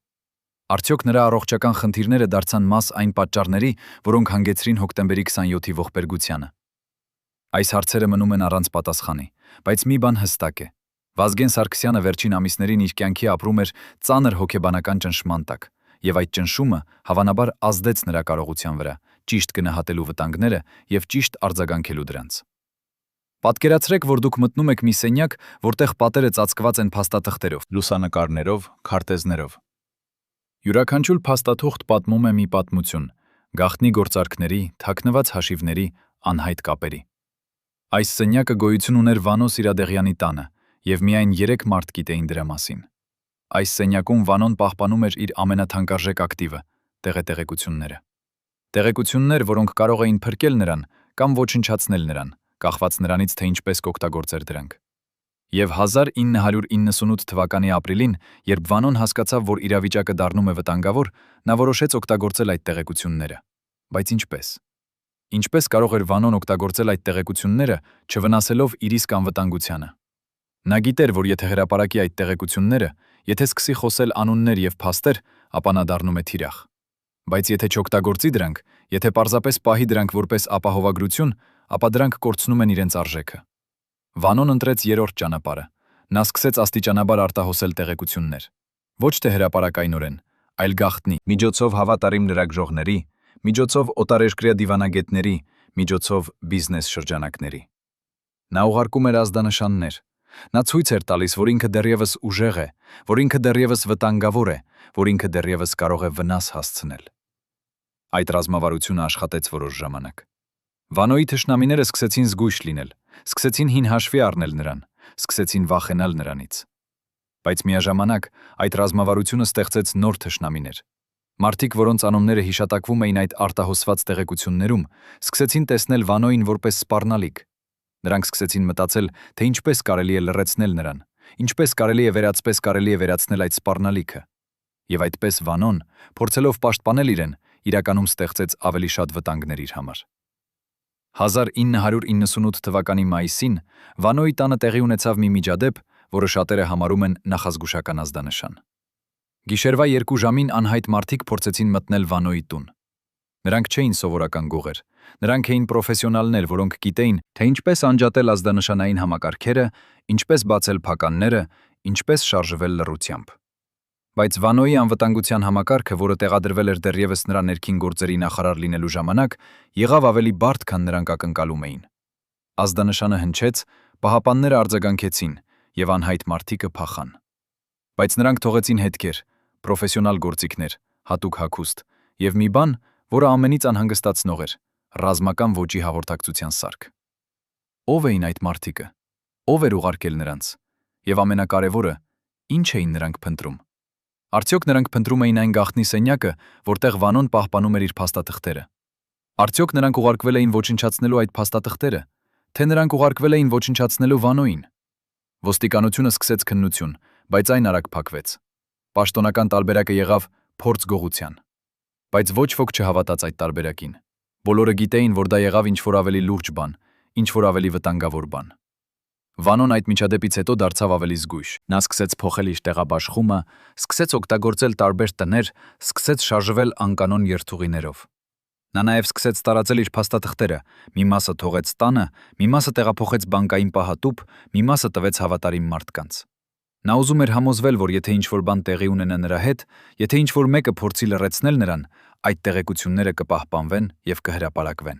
Speaker 1: Արդյոք նրա առողջական խնդիրները դարձան մաս այն պատճառների, որոնք հանգեցրին հոկտեմբերի 27-ի ողբերգությանը։ Այս հարցերը մնում են առանց պատասխանի, բայց մի բան հստակ է. Վազգեն Սարգսյանը վերջին ամիսներին իր կյանքի ապրում էր ծանր հոգեբանական ճնշման տակ, եւ այդ ճնշումը հավանաբար ազդեց նրա կարողության վրա, ճիշտ գնահատելու վտանգները եւ ճիշտ արձագանքելու դրանց։ Պատկերացրեք, որ դուք մտնում եք մի սենյակ, որտեղ պատերը ծածկված են փաստաթղթերով, լուսանկարներով, քարտեզներով։ Յուրաքանչյուր փաստաթուղթ պատմում է մի պատմություն, գաղտնի գործարքների, թաքնված հաշիվների, անհայտ կապերի։ Այս սենյակը գոյություն ուներ Վանո Սիրադեղյանի տանը, եւ միայն 3 մարդ գիտեին դրա մասին։ Այս սենյակում Վանոն պահպանում էր իր ամենաթանկարժեք ակտիվը՝ տեղեկությունները։ Տեղեկություններ, որոնք կարող էին փրկել նրան կամ ոչնչացնել նրան, կախված նրանից, թե ինչպես կօգտագործեր դրանք։ Եվ 1998 թվականի ապրիլին, երբ Վանոն հասկացավ, որ իրավիճակը դառնում է վտանգավոր, նա որոշեց օգտագործել այդ տեղեկությունները։ Բայց ինչպես։ Ինչպես կարող էր Վանոն օգտագործել այդ տեղեկությունները, չվնասելով իր իսկ անվտանգությանը։ Նա գիտեր, որ եթե հրապարակի այդ տեղեկությունները, եթե սկսի խոսել անուններ եւ փաստեր, ապա նա դառնում է թիրախ։ Բայց եթե չօգտագործի դրանք, եթե պարզապես պահի դրանք որպես ապահովագրություն, ապա դրանք կորցնում են իրենց արժեքը։ Վանոն ընտրեց երրորդ ճանապարհը։ Նա սկսեց աստիճանաբար արտահոսել տեղեկություններ։ Ոչ թե հրապարակայնորեն, այլ գաղտնի, միջոցով հավատարիմ լրագրողների, միջոցով օտարերկրյա դիվանագետների, միջոցով բիզնես շրջանակների։ Նա ուղարկում էր ազդանշաններ։ Նա ցույց էր տալիս, որ ինքը դեռևս ուժեղ է, որ ինքը դեռևս վտանգավոր է, որ ինքը դեռևս կարող է վնաս հասցնել։ Այդ ռազմավարությունը աշխատեց որոշ ժամանակ։ Վանոյի թշնամիները սկսեցին զգույշ լինել, սկսեցին հին հաշվի առնել նրան, սկսեցին վախենալ նրանից։ Բայց միաժամանակ այդ ռազմավարությունը ստեղծեց նոր թշնամիներ։ Մարդիկ, որոնց անունները հիշատակվում էին այդ արտահոսված տեղեկություններում, սկսեցին տեսնել Վանոյին որպես սպառնալիք։ Նրանք սկսեցին մտածել, թե ինչպես կարելի է լրացնել նրան, ինչպես կարելի է վերացնել այդ սպառնալիքը։ Եվ այդպես Վանոն, փորձելով պաշտպանել իրեն, իրականում ստեղծեց ավելի շատ վտանգներ իր համար։ 1998 թվականի մայիսին Վանոյի տանը տեղի ունեցավ մի միջադեպ, որը շատերը համարում են նախազգուշական ազդանշան։ Գիշերվա 2 ժամին անհայտ մարդիկ փորձեցին մտնել Վանոյի տուն։ Նրանք չէին սովորական գողեր, նրանք էին պրոֆեսիոնալներ, որոնք գիտեին, թե ինչպես անջատել ազդանշանային համակարգերը, ինչպես բացել փականները, ինչպես շարժվել լռությամբ։ Բայց Վանոյի անվտանգության համակարգը, որը տեղադրվել էր դեռևս նրա ներքին գործերի նախարար լինելու ժամանակ, եղավ ավելի բարդ, քան նրանք ակնկալում էին։ Ազդանշանը հնչեց, պահապանները արձագանքեցին, եւ անհայտ մարդիկը փախան։ Բայց նրանք թողեցին հետքեր, պրոֆեսիոնալ գործիքներ, հատուկ հագուստ եւ մի բան, որը ամենից անհանգստացնող էր՝ ռազմական ոճի հաղորդակցության սարք։ Ո՞վ էին այդ մարդիկը։ Ո՞վ էր ուղարկել նրանց։ Եվ ամենակարևորը, ի՞նչ էին նրանք փնտրում։ Արդյոք նրանք փնտրում էին այն գաղտնի սենյակը, որտեղ Վանոն պահպանում էր իր փաստաթղթերը։ Արդյոք նրանք ուղարկվել էին ոչնչացնելու այդ փաստաթղթերը, թե նրանք ուղարկվել էին ոչնչացնելու Վանոյին։ Ոստիկանությունը սկսեց քննություն, բայց այն արագ փակվեց։ Պաշտոնական տարբերակը եղավ փորձ գողության։ Բայց ոչ ոք չհավատաց այդ տարբերակին։ Բոլորը գիտեին, որ դա եղավ ինչ-որ ավելի լուրջ բան, ինչ-որ ավելի վտանգավոր բան։ Վանոն այդ միջադեպից հետո դարձավ ավելի զգույշ։ Նա սկսեց փոխել իր տեղաբաշխումը, սկսեց օգտագործել տարբեր տներ, սկսեց շարժվել անկանոն երթուղիներով։ Նա նաև սկսեց տարածել իր փաստաթղթերը, մի մասը թողեց տանը, մի մասը տեղափոխեց բանկային պահատուփ, մի մասը տվեց հավատարիմ մարդկանց։ Նա ուզում էր համոզվել, որ եթե ինչ-որ բան տեղի ունենա նրա հետ, եթե ինչ-որ մեկը փորձի լռեցնել նրան, այդ տեղեկությունները կպահպանվեն եւ կհրապարակվեն։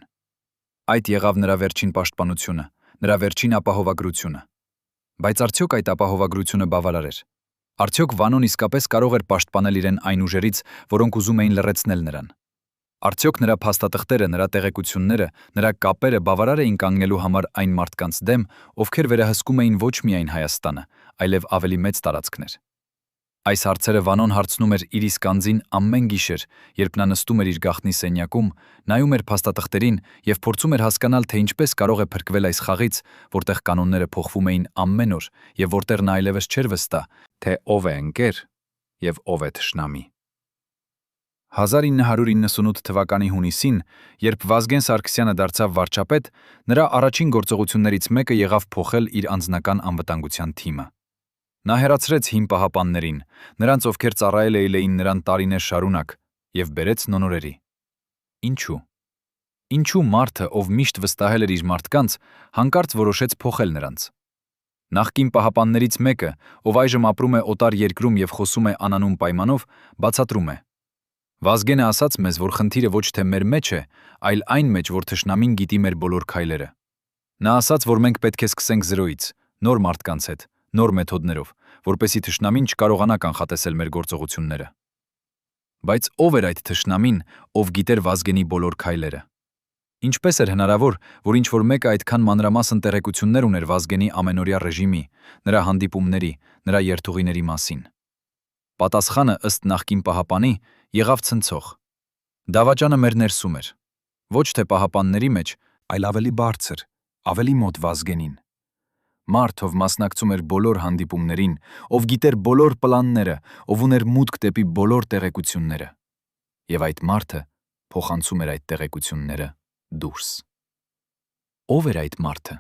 Speaker 1: Այդ եղավ նրա վերջին պաշտպանությունը, նրա վերջին ապահովագրությունը։ Բայց արդյոք այդ ապահովագրությունը բավարար էր։ Արդյոք Վանոն իսկապես կարող էր պաշտպանել իրեն այն ուժերից, որոնք ուզում էին լռեցնել նրան։ Արդյոք նրա փաստաթղթերը, նրա տեղեկությունները, նրա կապերը բավարար էին կանգնելու համար այն մարդկանց դեմ, ովքեր վերահսկում էին ոչ միայն Հայաստանը, այլև ավելի մեծ տարածքներ։ Այս հարցերը Վանոն հարցնում էր իր իսկ անձին ամեն գիշեր, երբ նա նստում էր իր գաղտնի սենյակում, նայում էր փաստաթղթերին եւ փորձում էր հասկանալ, թե ինչպես կարող է փրկվել այս խաղից, որտեղ կանոնները փոխվում էին ամեն օր եւ որտեղ նա այլևս չէր վստահ, թե ով է ընկեր եւ ով է թշնամի։ 1998 թվականի հունիսին, երբ Վազգեն Սարգսյանը դարձավ վարչապետ, նրա առաջին գործողություններից մեկը եղավ փոխել իր անձնական անվտանգության թիմը։ Նա հեռացրեց հին պահապաններին, նրանց, ովքեր ծառայել էին նրան տարիներ շարունակ, եւ բերեց նոնորերի։ Ինչու։ Ինչու մարդը, ով միշտ վստահել էր իր մարդկանց, հանկարծ որոշեց փոխել նրանց։ Նախկին պահապաններից մեկը, ով այժմ ապրում է օտար երկրում եւ խոսում է անանուն պայմանով, բացատրում է. Վազգենը ասաց մեզ, որ խնդիրը ոչ թե մեր մեջ է, այլ այն մեջ, որ թշնամին գիտի մեր բոլոր քայլերը։ Նա ասաց, որ մենք պետք է սկսենք զրոյից, նոր մարդկանց հետ, նոր մեթոդներով, որպեսզի թշնամին չկարողանա կանխատեսել մեր գործողությունները։ Բայց ով էր այդ թշնամին, ով գիտեր Վազգենի բոլոր քայլերը։ Ինչպես էր հնարավոր, որ ինչ-որ մեկը այդքան մանրամասն տեղեկություններ ուներ Վազգենի ամենօրյա ռեժիմի, նրա հանդիպումների, նրա երթուղիների մասին։ Պատասխանը ըստ նախկին պահապանի եղավ ցնցող։ Դավաճանը մեր ներսում էր։ Ոչ թե պահապանների մեջ, այլ ավելի բարձր, ավելի մոտ Վազգենին։ Մարդ, ով մասնակցում էր բոլոր հանդիպումներին, ով գիտեր բոլոր պլանները, ով ուներ մուտք դեպի բոլոր տեղեկությունները։ Եվ այդ մարդը փոխանցում էր այդ տեղեկությունները դուրս։ Ո՞վ էր այդ մարդը։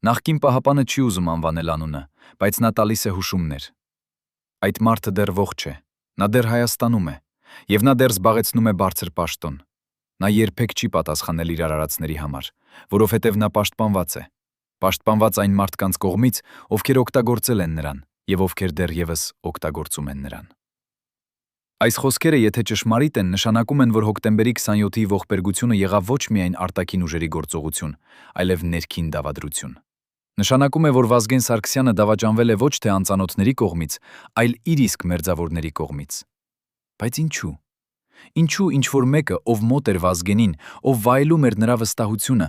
Speaker 1: Նախկին պահապանը չի ուզում անվանել անունը, բայց նա տալիս է հուշումներ։ Այդ մարդը դեռ ողջ է, նա դեռ Հայաստանում է, եւ նա դեռ զբաղեցնում է բարձր պաշտոն։ Նա երբեք չի պատասխանել իր արարածների համար, որովհետեւ նա պաշտպանված է։ Պաշտպանված այն մարդկանց կողմից, ովքեր օգտագործել են նրան եւ ովքեր դեռևս օգտագործում են նրան։ Այս խոսքերը, եթե ճշմարիտ են, նշանակում են, որ հոկտեմբերի 27-ի ողբերգությունը եղավ ոչ միայն արտաքին ուժերի գործողություն, այլև ներքին դավադրություն։ Նշանակում է, որ Վազգեն Սարգսյանը դավաճանվել է ոչ թե անծանոթների կողմից, այլ իր իսկ մերձավորների կողմից։ Բայց ինչու։ Ինչու ինչ-որ մեկը, ով մոտ էր Վազգենին, ով վայելում էր նրա վստահությունը,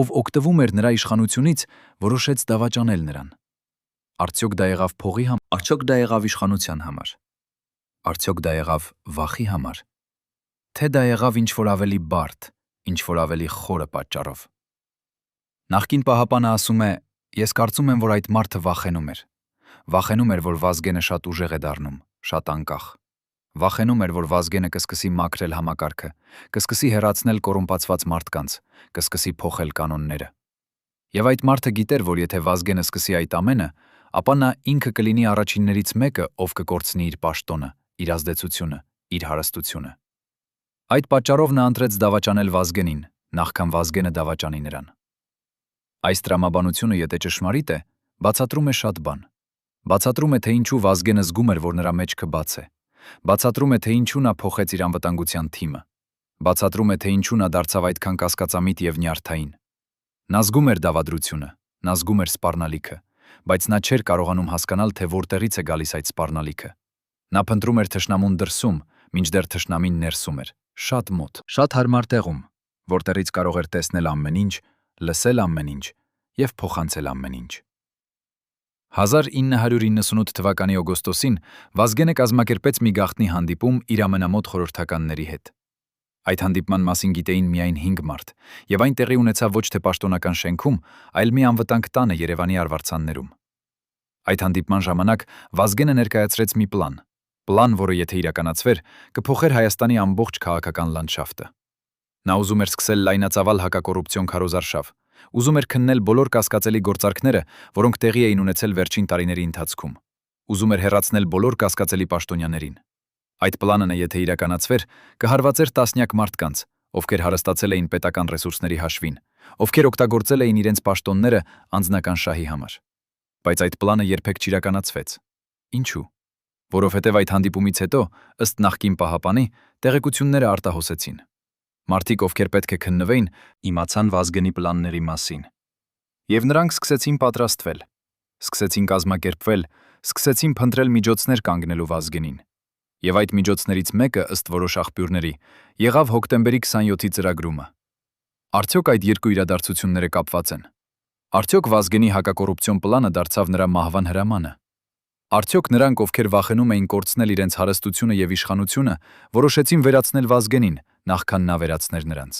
Speaker 1: ով օգտվում էր նրա իշխանությունից, որոշեց դավաճանել նրան։ Արդյոք դա եղավ փողի համար, արդյոք դա եղավ իշխանության համար, արդյոք դա եղավ վախի համար, թե դա եղավ ինչ-որ ավելի բարդ, ինչ-որ ավելի խորը պատճառով։ Նախկին պահապանը ասում է. «Ես կարծում եմ, որ այդ մարդը վախենում էր։ Վախենում էր, որ Վազգենը շատ ուժեղ է դառնում, շատ անկախ։ Վախենում էր, որ Վազգենը կսկսի մաքրել համակարգը, կսկսի հեռացնել կոռումպացված մարդկանց, կսկսի փոխել կանոնները։ Եվ այդ մարդը գիտեր, որ եթե Վազգենը սկսի այդ ամենը, ապա նա ինքը կլինի առաջիններից մեկը, ով կկորցնի իր պաշտոնը, իր ազդեցությունը, իր հարստությունը։ Այդ պատճառով նա ընտրեց դավաճանել Վազգենին, նախքան Վազգենը դավաճանի նրան։ Այս տրամաբանությունը, եթե ճշմարիտ է, բացատրում է շատ բան։ Բացատրում է, թե ինչու Վազգենը զգում էր, որ նրա մեջքը բաց է։ Բացատրում է, թե ինչու նա փոխեց իր անվտանգության թիմը։ Բացատրում է, թե ինչու նա դարձավ այդքան կասկածամիտ եւ նյարդային։ Նա զգում էր դավադրությունը, նա զգում էր սպառնալիքը, բայց նա չէր կարողանում հասկանալ, թե որտեղից է գալիս այդ սպառնալիքը։ Նա փնտրում էր թշնամուն դրսում, մինչդեռ թշնամին ներսում էր, շատ մոտ, շատ հարմար տեղում, որտեղից կարող էր տեսնել ամեն ինչ, լսել ամեն ինչ եւ փոխանցել ամեն ինչ։ 1998 թվականի օգոստոսին Վազգենը կազմակերպեց մի գաղտնի հանդիպում իր ամենամոտ խորհրդականների հետ։ Այդ հանդիպման մասին գիտեին միայն 5 մարդ, եւ այն տեղի ունեցավ ոչ թե պաշտոնական շենքում, այլ մի անվտանգ տանը Երևանի արվարձաններում։ Այդ հանդիպման ժամանակ Վազգենը ներկայացրեց մի պլան, որը եթե իրականացվեր, կփոխեր Հայաստանի ամբողջ քաղաքական լանդշաֆտը։ Նա ուզում էր սկսել լայնածավալ հակակոռուպցիոն քարոզարշավ, ուզում էր քննել բոլոր կասկածելի գործարքները, որոնք տեղի էին ունեցել վերջին տարիների ընթացքում, ուզում էր հեռացնել բոլոր կասկածելի պաշտոնյաներին։ Այդ պլանը, եթե իրականացվեր, կհարվածեր տասնյակ մարդկանց, ովքեր հարստացել էին պետական ռեսուրսների հաշվին, ովքեր օգտագործել էին իրենց պաշտոնները անձնական շահի համար։ Բայց այդ պլանը երբեք չիրականացվեց։ Ինչու՞։ Որովհետև այդ հանդիպումից հետո, ըստ նախկին պահապանի, տեղեկությունները արտահոսեցին։ Մարդիկ, ովքեր պետք է քննվեին, իմացան Վազգենի պլանների մասին։ Եվ նրանք սկսեցին պատրաստվել, սկսեցին կազմակերպվել, սկսեցին փնտրել միջոցներ կանգնելու Վազգենին։ Եվ այդ միջոցներից մեկը, ըստ որոշ աղբյուրների, եղավ հոկտեմբերի 27-ի ծրագրումը։ Արդյոք այդ երկու իրադարձությունները կապված են։ Արդյոք Վազգենի հակակոռուպցիոն պլանը դարձավ նրա մահվան հրամանը։ Արդյոք նրանք, ովքեր վախենում էին կորցնել իրենց հարստությունը եւ իշխանությունը, որոշեցին վերացնել Վազգենին, նախքան նա վերացներ նրանց։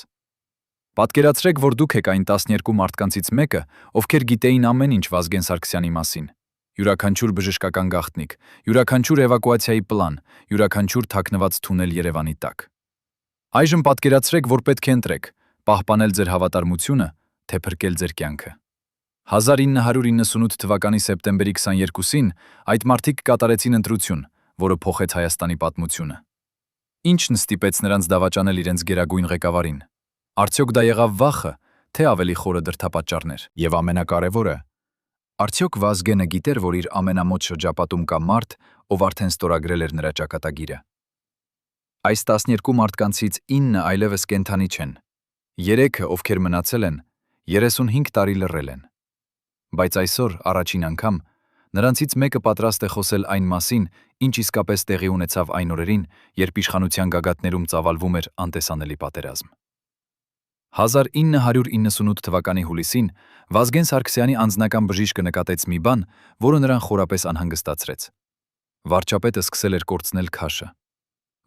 Speaker 1: Պատկերացրեք, որ դուք եք այն 12 մարդկանցից մեկը, ովքեր գիտեին ամեն ինչ Վազգեն Սարգսյանի մասին։ Յուրաքանչյուր բժշկական գաղտնիք, յուրաքանչյուր էվակուացիայի պլան, յուրաքանչյուր թաքնված թունել Երևանի տակ։ Այժմ պատկերացրեք, որ պետք է ընտրեք՝ պահպանել ձեր հավատարմությունը, թե փրկել ձեր կյանքը։ 1998 թվականի սեպտեմբերի 22-ին այդ մարդիկ կատարեցին ընտրություն, որը փոխեց Հայաստանի պատմությունը։ Ինչն ստիպեց նրանց դավաճանել իրենց գերագույն ղեկավարին։ Արդյոք դա եղավ վախը, թե ավելի խորը դրդապատճառներ։ Եվ ամենակարևորը, արդյոք Վազգենը գիտեր, որ իր ամենամոտ շրջապատում կա մարդ, ով արդեն ստորագրել էր նրա ճակատագիրը։ Այս 12 մարդկանցից 9 այլևս կենդանի չեն։ 3-ը, ովքեր մնացել են, 35 տարի լռել են։ Բայց այսօր, առաջին անգամ, նրանցից մեկը պատրաստ է խոսել այն մասին, ինչ իսկապես տեղի ունեցավ այն օրերին, երբ իշխանության գագաթներում ծավալվում էր անտեսանելի պատերազմ։ 1998 թվականի հուլիսին Վազգեն Սարգսյանի անձնական բժիշկը նկատեց մի բան, որը նրան խորապես անհանգստացրեց։ Վարչապետը սկսել էր կորցնել քաշը։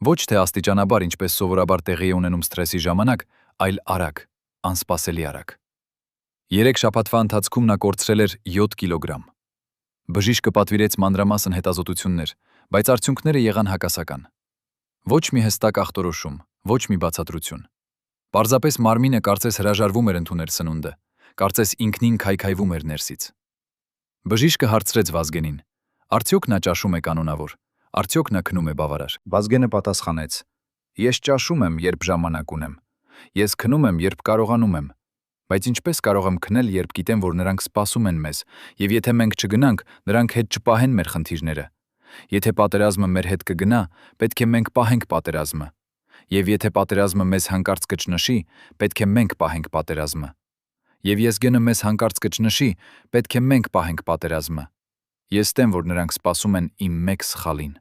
Speaker 1: Ոչ թե աստիճանաբար, ինչպես սովորաբար տեղի է ունենում սթրեսի ժամանակ, այլ արագ, անսպասելի արագ։ 3 շաբաթվա ընթացքում նա կորցրել էր 7 կիլոգրամ։ Բժիշկը պատվիրեց մանրամասն հետազոտություններ, բայց արդյունքները եղան հակասական։ Ոչ մի հստակ ախտորոշում, ոչ մի բացատրություն։ Պարզապես մարմինը կարծես հրաժարվում էր ընդունել սնունդը, կարծես ինքնին քայքայվում էր ներսից։ Բժիշկը հարցրեց Վազգենին. արդյոք նա ճաշում է կանոնավոր, արդյոք նա քնում է բավարար։ Վազգենը պատասխանեց. ես ճաշում եմ, երբ ժամանակ ունեմ, ես քնում եմ, երբ կարողանում եմ, բայց ինչպես կարող եմ քնել, երբ գիտեմ, որ նրանք սպասում են մեզ, եւ եթե մենք չգնանք, նրանք հետ չպահեն մեր խնդիրները։ Եթե պատերազմը մեր հետ կգնա, պետք է մենք պահենք պատերազմը։ Եվ եթե պատերազմը մեզ հանկարծ կճնշի, պետք է մենք պահենք պատերազմը։ Եվ ես գնը մեզ հանկարծ կճնշի, պետք է մենք պահենք պատերազմը։ Ես ստեմ, որ նրանք սպասում են իմ մեկ սխալին։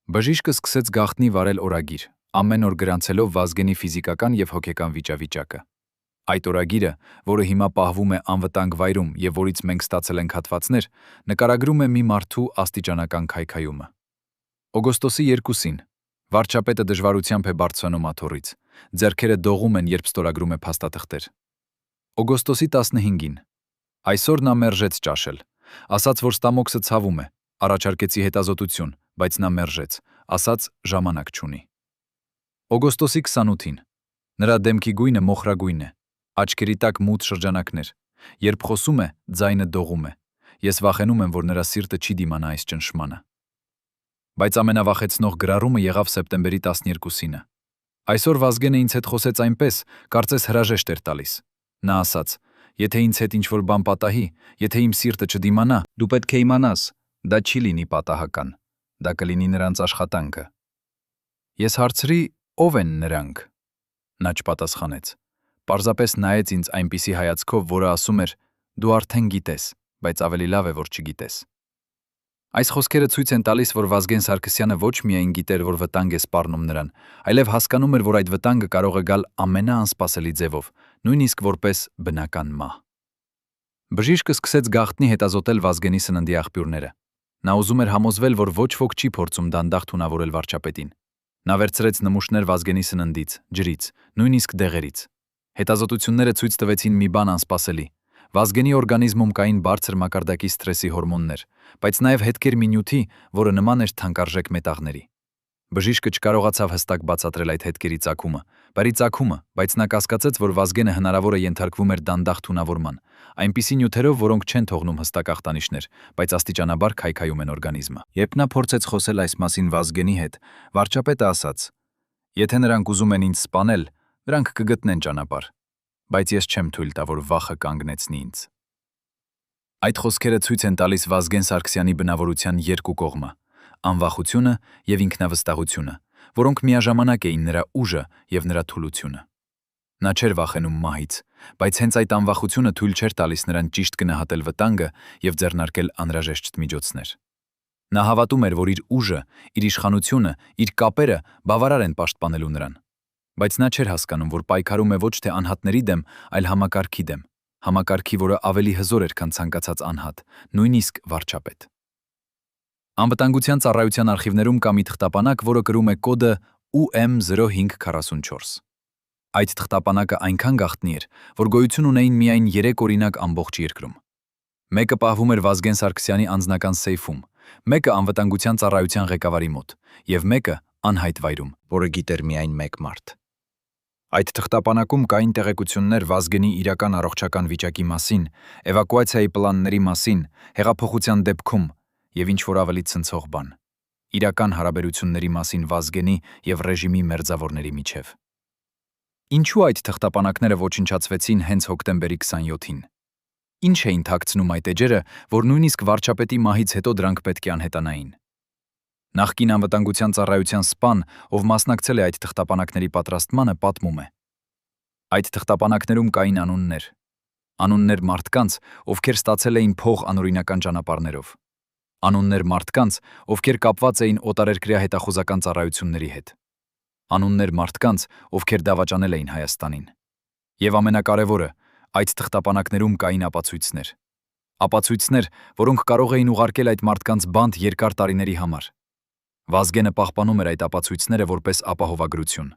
Speaker 1: Բժիշկը սկսեց գաղտնի վարել օրագիր, ամեն օր գրանցելով Վազգենի ֆիզիկական եւ հոգեկան վիճակը։ Այդ օրագիրը, որը հիմա պահվում է անվտանգ վայրում եւ որից մենք ստացել ենք հատվածներ, նկարագրում է մի մարդու աստիճանական քայքայումը։ Օգոստոսի 2-ին վարչապետը դժվարությամբ է բարձրանում աթոռից, ձեռքերը դողում են, երբ ստորագրում է փաստաթղթեր։ Օգոստոսի 15-ին։ Այսօր նա մերժեց ճաշել, ասաց, որ ստամոքսը ցավում է, առաջարկեցի հետազոտություն, բայց նա մերժեց, ասաց ժամանակ չունի։ Օգոստոսի 28-ին։ Նրա դեմքի գույնը մոխրագույն է, աչքերի տակ մութ շրջանակներ, երբ խոսում է, ձայնը դողում է։ Ես վախենում եմ, որ նրա սիրտը չի դիմանա այս ճնշմանը։ Բայց ամենավախեցնող գրառումը եղավ սեպտեմբերի 12-ինը։ Այսօր Վազգենը ինձ հետ խոսեց այնպես, կարծես հրաժեշտ էր տալիս։ Նա ասաց. «Եթե ինձ հետ ինչ-որ բան պատահի, եթե իմ սիրտը չդիմանա, դու պետք է իմանաս, դա չի լինի պատահական, դա կլինի նրանց աշխատանքը»։ Ես հարցրի. «Ով են նրանք»։ Նա չպատասխանեց։ Պարզապես նայեց ինձ այնպիսի հայացքով, որը ասում էր. «Դու արդեն գիտես, բայց ավելի լավ է, որ չգիտես»։ Այս խոսքերը ցույց են տալիս, որ Վազգեն Սարգսյանը ոչ միայն գիտեր, որ վտանգ է սպառնում նրան, այլև հասկանում էր, որ այդ վտանգը կարող է գալ ամենաանսպասելի ձևով, նույնիսկ որպես բնական մահ։ Բժիշկը սկսեց գաղտնի հետազոտել Վազգենի սննդի աղբյուրները։ Նա ուզում էր համոզվել, որ ոչ ոք չի փորձում դանդաղ թունավորել վարչապետին։ Նա վերցրեց նմուշներ Վազգենի սննդից, ջրից, նույնիսկ դեղերից։ Հետազոտությունները ցույց տվեցին մի բան անսպասելի։ Վազգենի օրգանիզմում կային բարձր մակարդակի սթրեսի հորմոններ, բայց նաև հետքեր մի նյութի, որը նման էր թանկարժեք մետաղների։ Բժիշկը չկարողացավ հստակ բացատրել այդ հետքերի ծագումը, բարի ծագումը, բայց նա կասկածեց, որ Վազգենը հնարավոր է ենթարկվում էր դանդաղ թունավորման, այնպիսի նյութերով, որոնք չեն թողնում հստակ ախտանիշներ, բայց աստիճանաբար քայքայում են օրգանիզմը։ Երբ նա փորձեց խոսել այս մասին Վազգենի հետ, վարչապետը ասաց. «Եթե նրանք ուզում են ինձ սպանել, նրանք կգտնեն ճանապարհ, բայց ես չեմ թույլ տա, որ վախը կանգնեցնի ինձ»։ Այդ խոսքերը ցույց են տալիս Վազգեն Սարգսյանի բնավորության երկու կողմը՝ անվախությունը եւ ինքնավստահությունը, որոնք միաժամանակ էին նրա ուժը եւ նրա թուլությունը։ Նա չէր վախենում մահից, բայց հենց այդ անվախությունը թույլ չէր տալիս նրան ճիշտ գնահատել վտանգը եւ ձեռնարկել անհրաժեշտ միջոցներ։ Նա հավատում էր, որ իր ուժը, իր իշխանությունը, իր կապերը բավարար են պաշտպանելու նրան։ Բայց նա չէր հասկանում, որ պայքարում է ոչ թե անհատների դեմ, այլ համակարգի դեմ, համակարգի, որը ավելի հզոր էր, քան ցանկացած անհատ, նույնիսկ վարչապետ։ Անվտանգության ծառայության արխիվներում կա մի թղթապանակ, որը կրում է կոդը UM0544։ Այդ թղթապանակը այնքան գաղտնի էր, որ գոյություն ունեին միայն 3 օրինակ ամբողջ երկրում։ Մեկը պահվում էր Վազգեն Սարգսյանի անձնական սեյֆում, մեկը անվտանգության ծառայության ղեկավարի մոտ, եւ մեկը անհայտ վայրում, որը գիտեր միայն մեկ մարդ։ Այդ թղթապանակում կային տեղեկություններ Վազգենի իրական առողջական վիճակի մասին, էվակուացիայի պլանների մասին, հեղափոխության դեպքում եւ ինչ-որ ավելի ցնցող բան։ Իրական հարաբերությունների մասին Վազգենի եւ ռեժիմի մերձավորների միջև։ Ինչու այդ թղթապանակները ոչնչացվեցին հենց հոկտեմբերի 27-ին։ Ինչ էին թաքցնում այդ էջերը, որ նույնիսկ վարչապետի մահից հետո դրանք պետք է անհետանային։ Նախկին անվտանգության ծառայության սպան, ով մասնակցել է այդ թղթապանակների պատրաստմանը, պատմում է. Այդ թղթապանակներում կային անուններ մարդկանց, ովքեր ստացել էին փող անօրինական ճանապարհներով, անուններ մարդկանց, ովքեր կապված էին օտարերկրյա հետախուզական ծառայությունների հետ, անուններ մարդկանց, ովքեր դավաճանել էին Հայաստանին։ Եվ ամենակարևորը, այդ թղթապանակներում կային ապացույցներ, որոնք կարող էին ուղարկել այդ մարդկանց բանտ երկար տարիների համար։ Վազգենը պահպանում էր այդ ապացույցները որպես ապահովագրություն։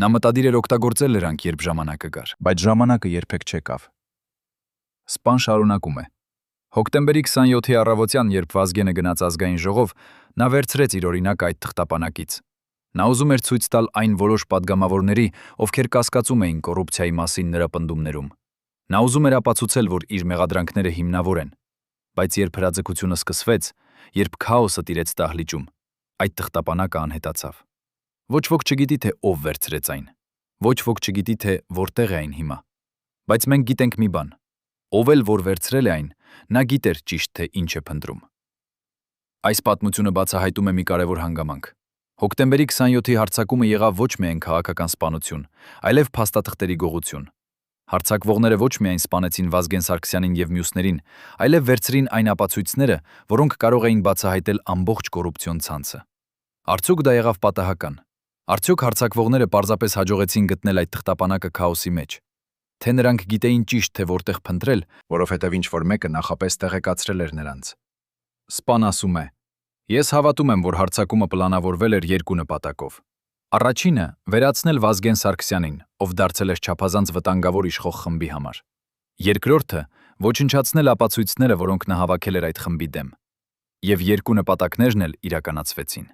Speaker 1: Նա մտադիր էր օգտագործել նրանք, երբ ժամանակը գար, բայց ժամանակը երբեք չեկավ։ Սպան շարունակում է. Հոկտեմբերի 27-ի առավոտյան, երբ Վազգենը գնաց ազգային ժողով, նա վերցրեց իր օրինակը այդ թղթապանակից։ Նա ուզում էր ցույց տալ այն որոշ падգամավորների, ովքեր կասկածում էին կոռուպցիայի մասին նրա պնդումներում։ Նա ուզում էր ապացուցել, որ իր մեղադրանքները հիմնավոր են։ Բայց երբ հրաձգությունը սկսվեց, երբ քաոսը տիրեց դահլիճում, այդ թղթապանակը անհետացավ։ Ոչ ոք չգիտի, թե ով վերցրեց այն։ Ոչ ոք չգիտի, թե որտեղ է այն հիմա։ Բայց մենք գիտենք մի բան. ով էլ որ վերցրել է այն, նա գիտեր ճիշտ թե ինչ է փնտրում։ Այս պատմությունը բացահայտում է մի կարևոր հանգամանք։ Հոկտեմբերի 27-ի հարձակումը եղավ ոչ միայն քաղաքական սպանություն, այլև փաստաթղթերի գողություն։ Հարձակվողները ոչ միայն սպանեցին Վազգեն Սարգսյանին եւ մյուսներին, այլև վերցրին այն ապացույցները, որոնք կարող էին բացահայտել ամբողջ կոռուպցիոն ցանցը։ Արդյոք դա եղավ պատահական։ Արդյոք հարձակվողները պարզապես հաջողեցին գտնել այդ թղթապանակը քաոսի մեջ։ Թե նրանք գիտեին ճիշտ, թե որտեղ փնտրել, որովհետև ինչ-որ մեկը նախապես տեղեկացրել էր նրանց։ Սպան ասում է. Ես հավատում եմ, որ հարձակումը պլանավորվել էր երկու նպատակով։ Առաջինը՝ վերացնել Վազգեն Սարգսյանին, ով դարձել էր չափազանց վտանգավոր իշխող խմբի համար։ Երկրորդը ոչնչացնել ապացույցները, որոնք նա հավաքել էր այդ խմբի դեմ։ Եվ երկու նպատակներն էլ իրականացվեցին։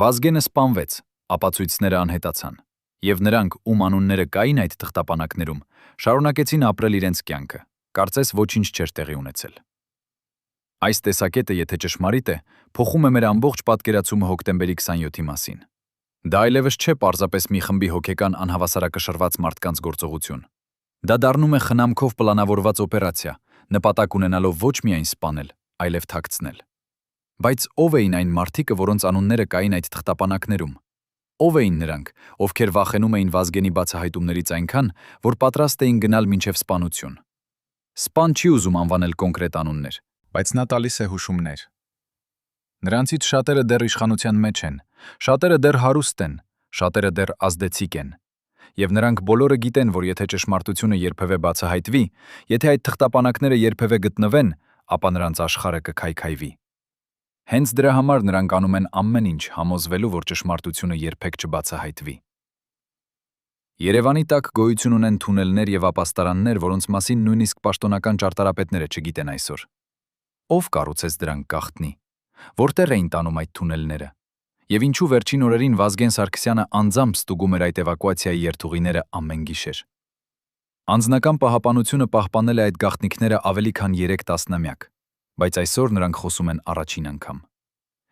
Speaker 1: Վազգենը սպանվեց, ապացույցները անհետացան, եւ նրանք, ում անունները կային այդ թղթապանակներում, շարունակեցին ապրել իրենց կյանքը, կարծես ոչինչ չէր տեղի ունեցել։ Այս տեսակետը, եթե ճշմարիտ է, փոխում է մեր ամբողջ պատկերացումը հոկտեմբերի 27-ի մասին։ Դա այլևս չէ պարզապես մի խմբի հոգեկան անհավասարակշռված մարդկանց գործողություն։ Դա դառնում է խնամքով պլանավորված օպերացիա, նպատակ ունենալով ոչ միայն սպանել, այլև թաքցնել։ Բայց ով էին այն մարդիկը, որոնց անունները կային այդ թղթապանակներում։ Ով էին նրանք, ովքեր վախենում էին Վազգենի բացահայտումներից այնքան, որ պատրաստ էին գնալ մինչև սպանություն։ Սպան չի ուզում անվանել կոնկրետ անուններ,
Speaker 2: բայց նա տալիս է հուշումներ։ Նրանցից շատերը դեռ իշխանության մեջ են, շատերը դեռ հարուստ են, շատերը դեռ ազդեցիկ են։ Եվ նրանք բոլորը գիտեն, որ եթե ճշմարտությունը երբևէ բացահայտվի, եթե այդ թղթապանակները երբևէ գտնվեն, ապա նրանց աշխարհը կքայքայվի։ Հենց դրա համար նրանք անում են ամեն ինչ, համոզվելու, որ ճշմարտությունը երբեք չբացահայտվի։ Երևանի տակ գոյություն ունեն թունելներ եւ ապաստարաններ, որոնց մասին նույնիսկ պաշտոնական ճարտարապետները չգիտեն այսօր։ Ով կառուցեց դրանք գաղտնի։ Որտեղ էին տանում այդ թունելները։ Եվ ինչու վերջին օրերին Վազգեն Սարգսյանը անձամբ ստուգում էր այդ էվակուացիայի երթուղիները ամեն գիշեր։ Անձնական պահապանությունը պահպանել է այդ գաղտնիքները ավելի քան 3 տասնամյակ, բայց այսօր նրանք խոսում են առաջին անգամ։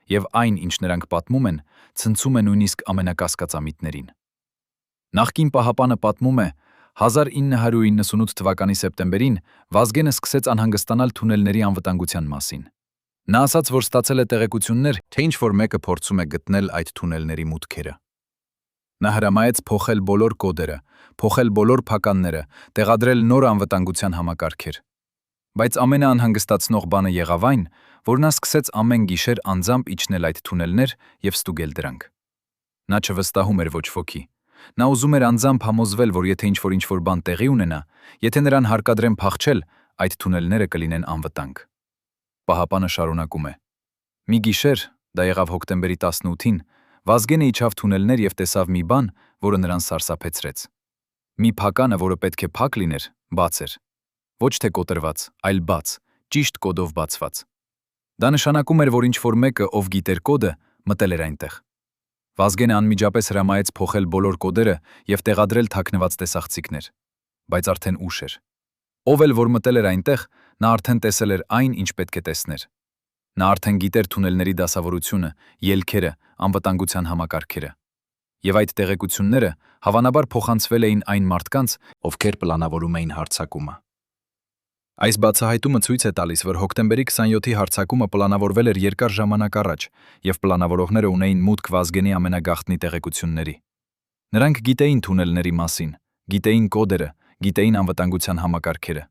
Speaker 2: Եվ այն, ինչ նրանք պատմում են, ցնցում է նույնիսկ ամենակասկածամիտներին։ Նախկին պահապանը պատմում է, 1998 թվականի սեպտեմբերին Վազգենը սկսեց անհանգստանալ թունելների անվտանգության մասին։ Նա ասաց, որ ստացել է տեղեկություններ, թե ինչ-որ մեկը փորձում է գտնել այդ թունելների մուտքերը։ Նա հրամայեց փոխել բոլոր կոդերը, փոխել բոլոր փականները, տեղադրել նոր անվտանգության համակարգեր։ Բայց ամենաանհանգստացնող բանը եղավ այն, որ նա սկսեց ամեն գիշեր անձամբ իջնել այդ թունելներ եւ ստուգել դրանք։ Նա չվստահում էր ոչ ոքի։ Նա ուզում էր անձամբ համոզվել, որ եթե ինչ-որ բան տեղի ունենա, եթե նրան հարկադրեն փախչել, այդ թունելները կլինեն անվտանգ։ Պահապանը շարունակում է. Մի գիշեր, դա եղավ հոկտեմբերի 18-ին, Վազգենը իջավ թունելներ եւ տեսավ մի բան, որը նրան սարսափեցրեց։ Մի փականը, որը պետք է փակ լիներ, բաց էր։ Ոչ թե կոտրված, այլ բաց, ճիշտ կոդով բացված։ Դա նշանակում էր, որ ինչ-որ մեկը, ով գիտեր կոդը, մտել էր այնտեղ։ Վազգենը անմիջապես հրամայեց փոխել բոլոր կոդերը եւ տեղադրել թաքնված տեսախցիկներ, բայց արդեն ուշ էր։ Ով էլ որ մտել էր այնտեղ, նա արդեն տեսել էր այն, ինչ պետք է տեսներ։ Նա արդեն գիտեր թունելների դասավորությունը, ելքերը, անվտանգության համակարգերը։ Եվ այդ տեղեկությունները հավանաբար փոխանցվել էին այն մարդկանց, ովքեր պլանավորում էին հարձակումը։ Այս բացահայտումը ցույց է տալիս, որ հոկտեմբերի 27-ի հարձակումը պլանավորվել էր երկար ժամանակ առաջ, եւ պլանավորողները ունեին մուտք Վազգենի ամենագաղտնի տեղեկությունների։ Նրանք գիտեին թունելների մասին, գիտեին կոդերը, գիտեին անվտանգության համակարգերը։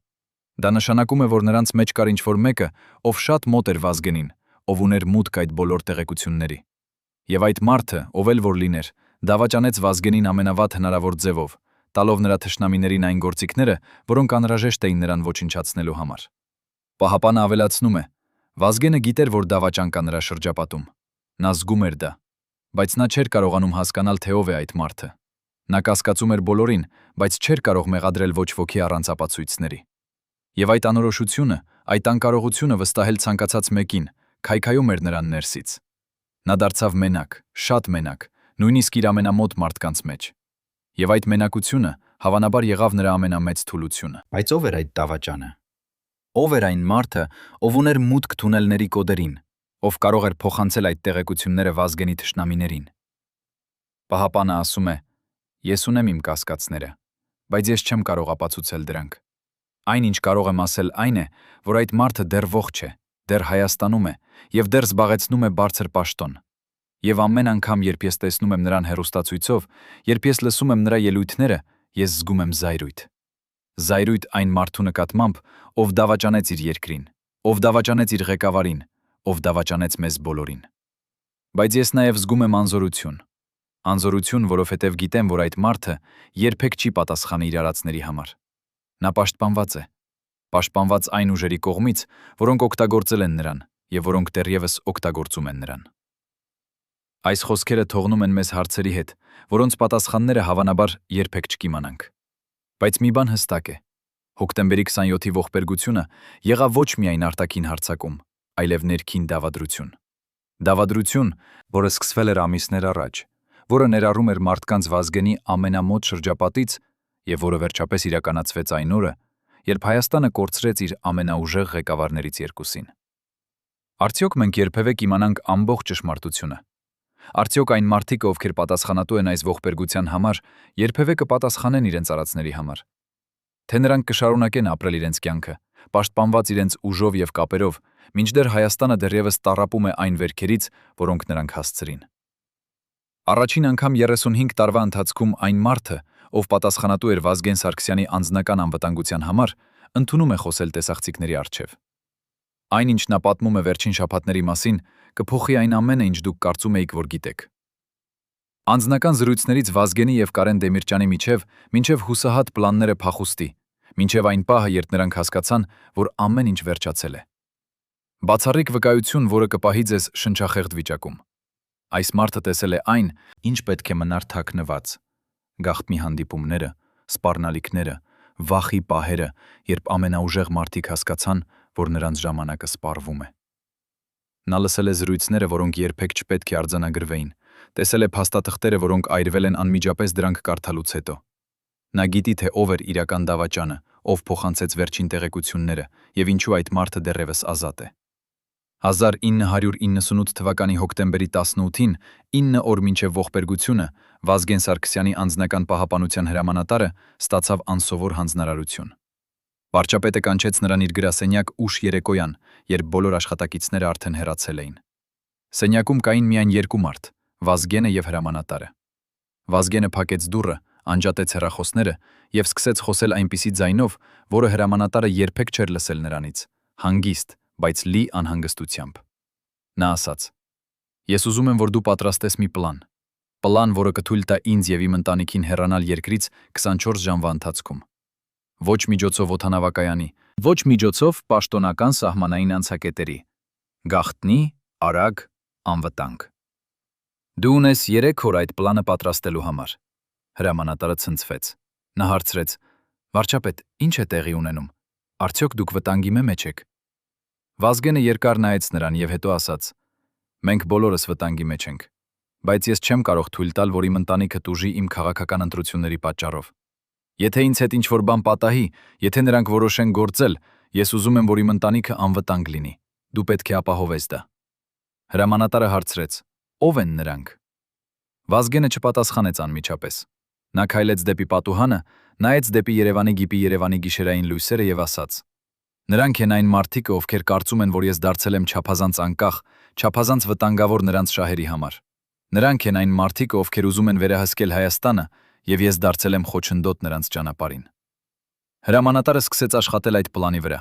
Speaker 2: Դա նշանակում է, որ նրանց մեջ կար ինչ-որ մեկը, ով շատ մոտ էր Վազգենին, ով ուներ մուտք այդ բոլոր տեղեկությունների։ Եվ այդ մարդը, ով էլ որ լիներ, դավաճանեց Վազգենին ամենավատ հնարավոր ձևով, տալով նրա թշնամիներին այն գործիքները, որոնք անհրաժեշտ էին նրան ոչնչացնելու համար։ Պահապանը ավելացնում է. Վազգենը գիտեր, որ դավաճան կա նրա շրջապատում։ Նա զգում էր դա, բայց նա չէր կարողանում հասկանալ, թե ով է այդ մարդը։ Նա կասկածում էր բոլորին, բայց չէր կարող մեղադրել ոչ ոքի առանց ապացույցների։ Եվ այդ անորոշությունը, այդ անկարողությունը վստահել ցանկացած մեկին, քայքայում էր նրան ներսից։ Նա դարձավ մենակ, շատ մենակ, նույնիսկ իր ամենամոտ մարդկանց մեջ։ Եվ այդ մենակությունը հավանաբար եղավ նրա ամենամեծ թուլությունը։ Բայց ով էր այդ դավաճանը։ Ով էր այն մարդը, ով ուներ մուտք թունելների կոդերին, ով կարող էր փոխանցել այդ տեղեկությունները Վազգենի թշնամիներին։ Պահապանը ասում է. Ես ունեմ իմ կասկածները, բայց ես չեմ կարող ապացուցել դրանք։ Այն, ինչ կարող եմ ասել, այն է, որ այդ մարդը դեռ ողջ է, դեռ Հայաստանում է եւ դեռ զբաղեցնում է բարձր պաշտոն։ Եվ ամեն անգամ, երբ ես տեսնում եմ նրան հեռուստացույցով, երբ ես լսում եմ նրա ելույթները, ես զգում եմ զայրույթ։ Զայրույթ այն մարդու նկատմամբ, ով դավաճանեց իր երկրին, ով դավաճանեց իր ղեկավարին, ով դավաճանեց մեզ բոլորին։ Բայց ես նաեւ զգում եմ անզորություն։ Անզորություն, որովհետեւ գիտեմ, որ այդ մարդը երբեք չի պատասխանի իր արածների համար։ Նա պաշտպանված է։ Պաշտպանված այն ուժերի կողմից, որոնք օգտագործել են նրան եւ որոնք դեռևս օգտագործում են նրան։ Այս խոսքերը թողնում են մեզ հարցերի հետ, որոնց պատասխանները հավանաբար երբեք չկիմանանք։ Բայց մի բան հստակ է. Հոկտեմբերի 27-ի ողբերգությունը եղավ ոչ միայն արտաքին հարձակում, այլև ներքին դավադրություն։ Դավադրություն, որը սկսվել էր ամիսներ առաջ, որը ներառում էր մարդկանց Վազգենի ամենամոտ շրջապատից եւ որը վերջապես իրականացվեց այն օրը, երբ Հայաստանը կորցրեց իր ամենաուժեղ ղեկավարներից երկուսին։ Արդյոք մենք երբևէ կիմանանք ամբողջ ճշմարտությունը։ Արդյոք այն մարդիկ, ովքեր պատասխանատու են այս ողբերգության համար, երբևէ կպատասխանեն իրենց արածների համար։ Թե նրանք կշարունակեն ապրել իրենց կյանքը, պաշտպանված իրենց ուժով եւ կապերով, մինչդեռ Հայաստանը դեռևս տառապում է այն վերքերից, որոնք նրանք հասցրին։ Առաջին անգամ 35 տարվա ընթացքում այն մարդը, ով պատասխանատու էր Վազգեն Սարգսյանի անձնական անվտանգության համար, ընդունում է խոսել տեսախցիկների առջև։ Այն, ինչ նա պատմում է վերջին շաբաթների մասին, կփոխի այն ամենը, ինչ դուք կարծում էիք, որ գիտեք։ Անձնական զրույցներից Վազգենի եւ Կարեն Դեմիրճյանի միջև, մինչև հուսահատ պլանները փախուստի, մինչև այն պահը, երբ նրանք հասկացան, որ ամեն ինչ վերջացել է։ Բացառիկ վկայություն, որը կպահի ձեզ շնչախեղդ վիճակում։ Այս մարդը տեսել է այն, ինչ պետք է մնար թաքնված։ Գաղտնի հանդիպումները, սպառնալիքները, վախի պահերը, երբ ամենաուժեղ մարդիկ հասկացան, որ նրանց ժամանակը սպառվում է։ Նա լսել է զրույցները, որոնք երբեք չպետք է արձանագրվեին, տեսել է փաստաթղթերը, որոնք այրվել են անմիջապես դրանք կարդալուց հետո։ Նա գիտի, թե ով էր իրական դավաճանը, ով փոխանցեց վերջին տեղեկությունները եւ ինչու այդ մարդը դեռևս ազատ է։ 1998 թվականի հոկտեմբերի 18-ին, 9 օր մինչև ողբերգությունը, Վազգեն Սարգսյանի անձնական պահապանության հրամանատարը ստացավ անսովոր հանձնարարություն։ Վարչապետը կանչեց նրան իր գրասենյակ ուշ երեկոյան, երբ բոլոր աշխատակիցները արդեն հեռացել էին։ Սենյակում կային միայն երկու մարդ՝ Վազգենը եւ հրամանատարը։ Վազգենը փակեց դուռը, անջատեց հեռախոսները եւ սկսեց խոսել այնպիսի ձայնով, որը հրամանատարը երբեք չէր լսել նրանից, հանգիստ, բայց լի անհանգստությամբ։ Նա ասաց. «Ես ուզում եմ, որ դու պատրաստես մի պլան, որը կթույլ տա ինձ եւ իմ ընտանիքին հեռանալ երկրից 24 ժամվա ընթացքում։ Ոչ միջոցով օդանավակայանի, ոչ միջոցով պաշտոնական սահմանային անցակետերի։ Գաղտնի, արագ, անվտանգ։ Դու ունես 3 օր այդ պլանը պատրաստելու համար»։ Հրամանատարը ցնցվեց։ Նա հարցրեց. «Վարչապետ, ինչ է տեղի ունենում։ Արդյոք դուք վտանգի մեջ եք»։ Վազգենը երկար նայեց նրան եւ հետո ասաց. «Մենք բոլորս վտանգի մեջ ենք, բայց ես չեմ կարող թույլ տալ, որ իմ ընտանիքը տուժի իմ քաղաքական ընտրությունների պատճառով։ Եթե ինձ հետ ինչ-որ բան պատահի, եթե նրանք որոշեն գործել, ես ուզում եմ, որ իմ ընտանիքը անվտանգ լինի։ Դու պետք է ապահովես դա»։ Հրամանատարը հարցրեց. «Ո՞վ են նրանք»։ Վազգենը չպատասխանեց անմիջապես։ Նա քայլեց դեպի պատուհանը, նայեց դեպի Երևանի գիպի Երևանի գիշերային լույսերը եւ ասաց. «Նրանք են այն մարդիկը, ովքեր կարծում են, որ ես դարձել եմ չափազանց անկախ, չափազանց վտանգավոր նրանց շահերի համար։ Նրանք են այն մարդիկը, ովքեր ուզում են վերահսկել Հայաստանը, եւ ես դարձել եմ խոչընդոտ նրանց ճանապարհին»։ Հրամանատարը սկսեց աշխատել այդ պլանի վրա։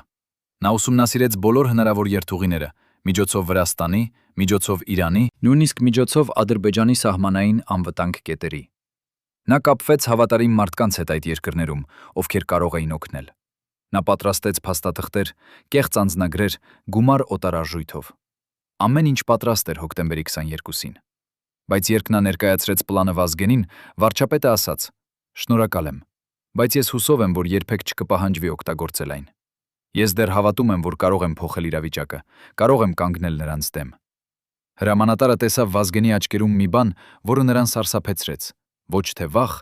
Speaker 2: Նա ուսումնասիրեց բոլոր հնարավոր երթուղիները, միջոցով Վրաստանի, միջոցով Իրանի, նույնիսկ միջոցով Ադրբեջանի սահմանային անվտանգ կետերի։ Նա կապվեց հավատարիմ մարդկանց հետ այդ երկրներում, ովքեր կարող էին օգնել։ Նա պատրաստեց փաստաթղթեր, կեղծ անձնագրեր, գումար օտարարժույթով։ Ամեն ինչ պատրաստ էր հոկտեմբերի 22-ին։ Բայց երբ նա ներկայացրեց պլանը Վազգենին, վարչապետը ասաց. «Շնորհակալ եմ, բայց ես հուսով եմ, որ երբեք չկպահանջվի օգտագործել այն։ Ես դեռ հավատում եմ, որ կարող եմ փոխել իրավիճակը, կարող եմ կանգնել նրանց դեմ»։ Հրամանատարը տեսավ Վազգենի աչքերում մի բան, որը նրան սարսափեցրեց։ Ոչ թե վախ,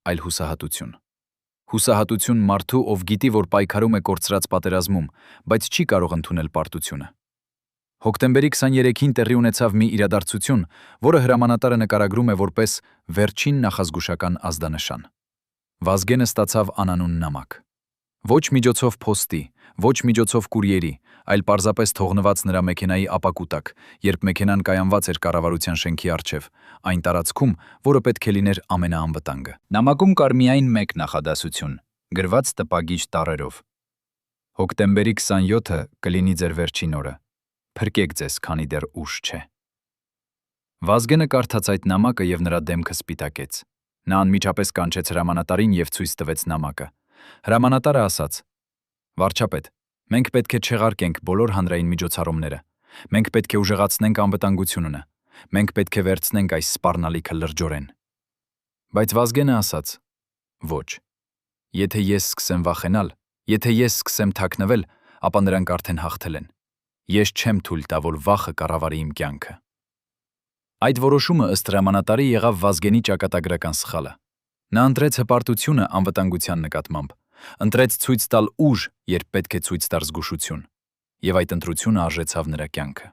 Speaker 2: այլ հուսահատություն։ Հուսահատություն մարդու, ով գիտի, որ պայքարում է կորցրած պատերազմում, բայց չի կարող ընդունել պարտությունը։ Հոկտեմբերի 23-ին տեղի ունեցավ մի իրադարձություն, որը հրամանատարը նկարագրում է որպես վերջին նախազգուշական ազդանշան։ Վազգենը ստացավ անանուն նամակ։ Ոչ միջոցով փոստի, ոչ միջոցով կուրիերի, այլ պարզապես թողնված նրա մեքենայի ապակու տակ, երբ մեքենան կայանված էր կառավարության շենքի առջև, այն տարածքում, որը պետք է լիներ ամենաանվտանգը։ Նամակում կար միայն մեկ նախադասություն, գրված տպագիչ տառերով. «Հոկտեմբերի 27-ը կլինի ձեր վերջին օրը։ Փրկեք ձեզ, քանի դեռ ուշ չէ»։ Վազգենը կարդաց այդ նամակը եւ նրա դեմքը սպիտակեց։ Նա անմիջապես կանչեց հրամանատարին եւ ցույց տվեց նամակը։ Հրամանատարը ասաց. «Վարչապետ, մենք պետք է չեղարկենք բոլոր հանրային միջոցառումները։ Մենք պետք է ուժեղացնենք անվտանգությունը։ Մենք պետք է վերցնենք այս սպառնալիքը լրջորեն»։ Բայց Վազգենը ասաց. «Ոչ։ Եթե ես սկսեմ վախենալ, Եթե ես սկսեմ թաքնվել, ապա նրանք արդեն հաղթել են։ Ես չեմ թույլ տա, որ վախը կառավարի իմ կյանքը։ Այդ որոշումը ըստ հրամանատարի եղավ Վազգենի ճակատագրական սխալը։ Նա ընտրեց հպարտությունը անվտանգության նկատմամբ, ընտրեց ցույց տալ ուժ, երբ պետք է ցույց տար զգուշություն, եւ այդ ընտրությունը արժեցավ նրա կյանքը։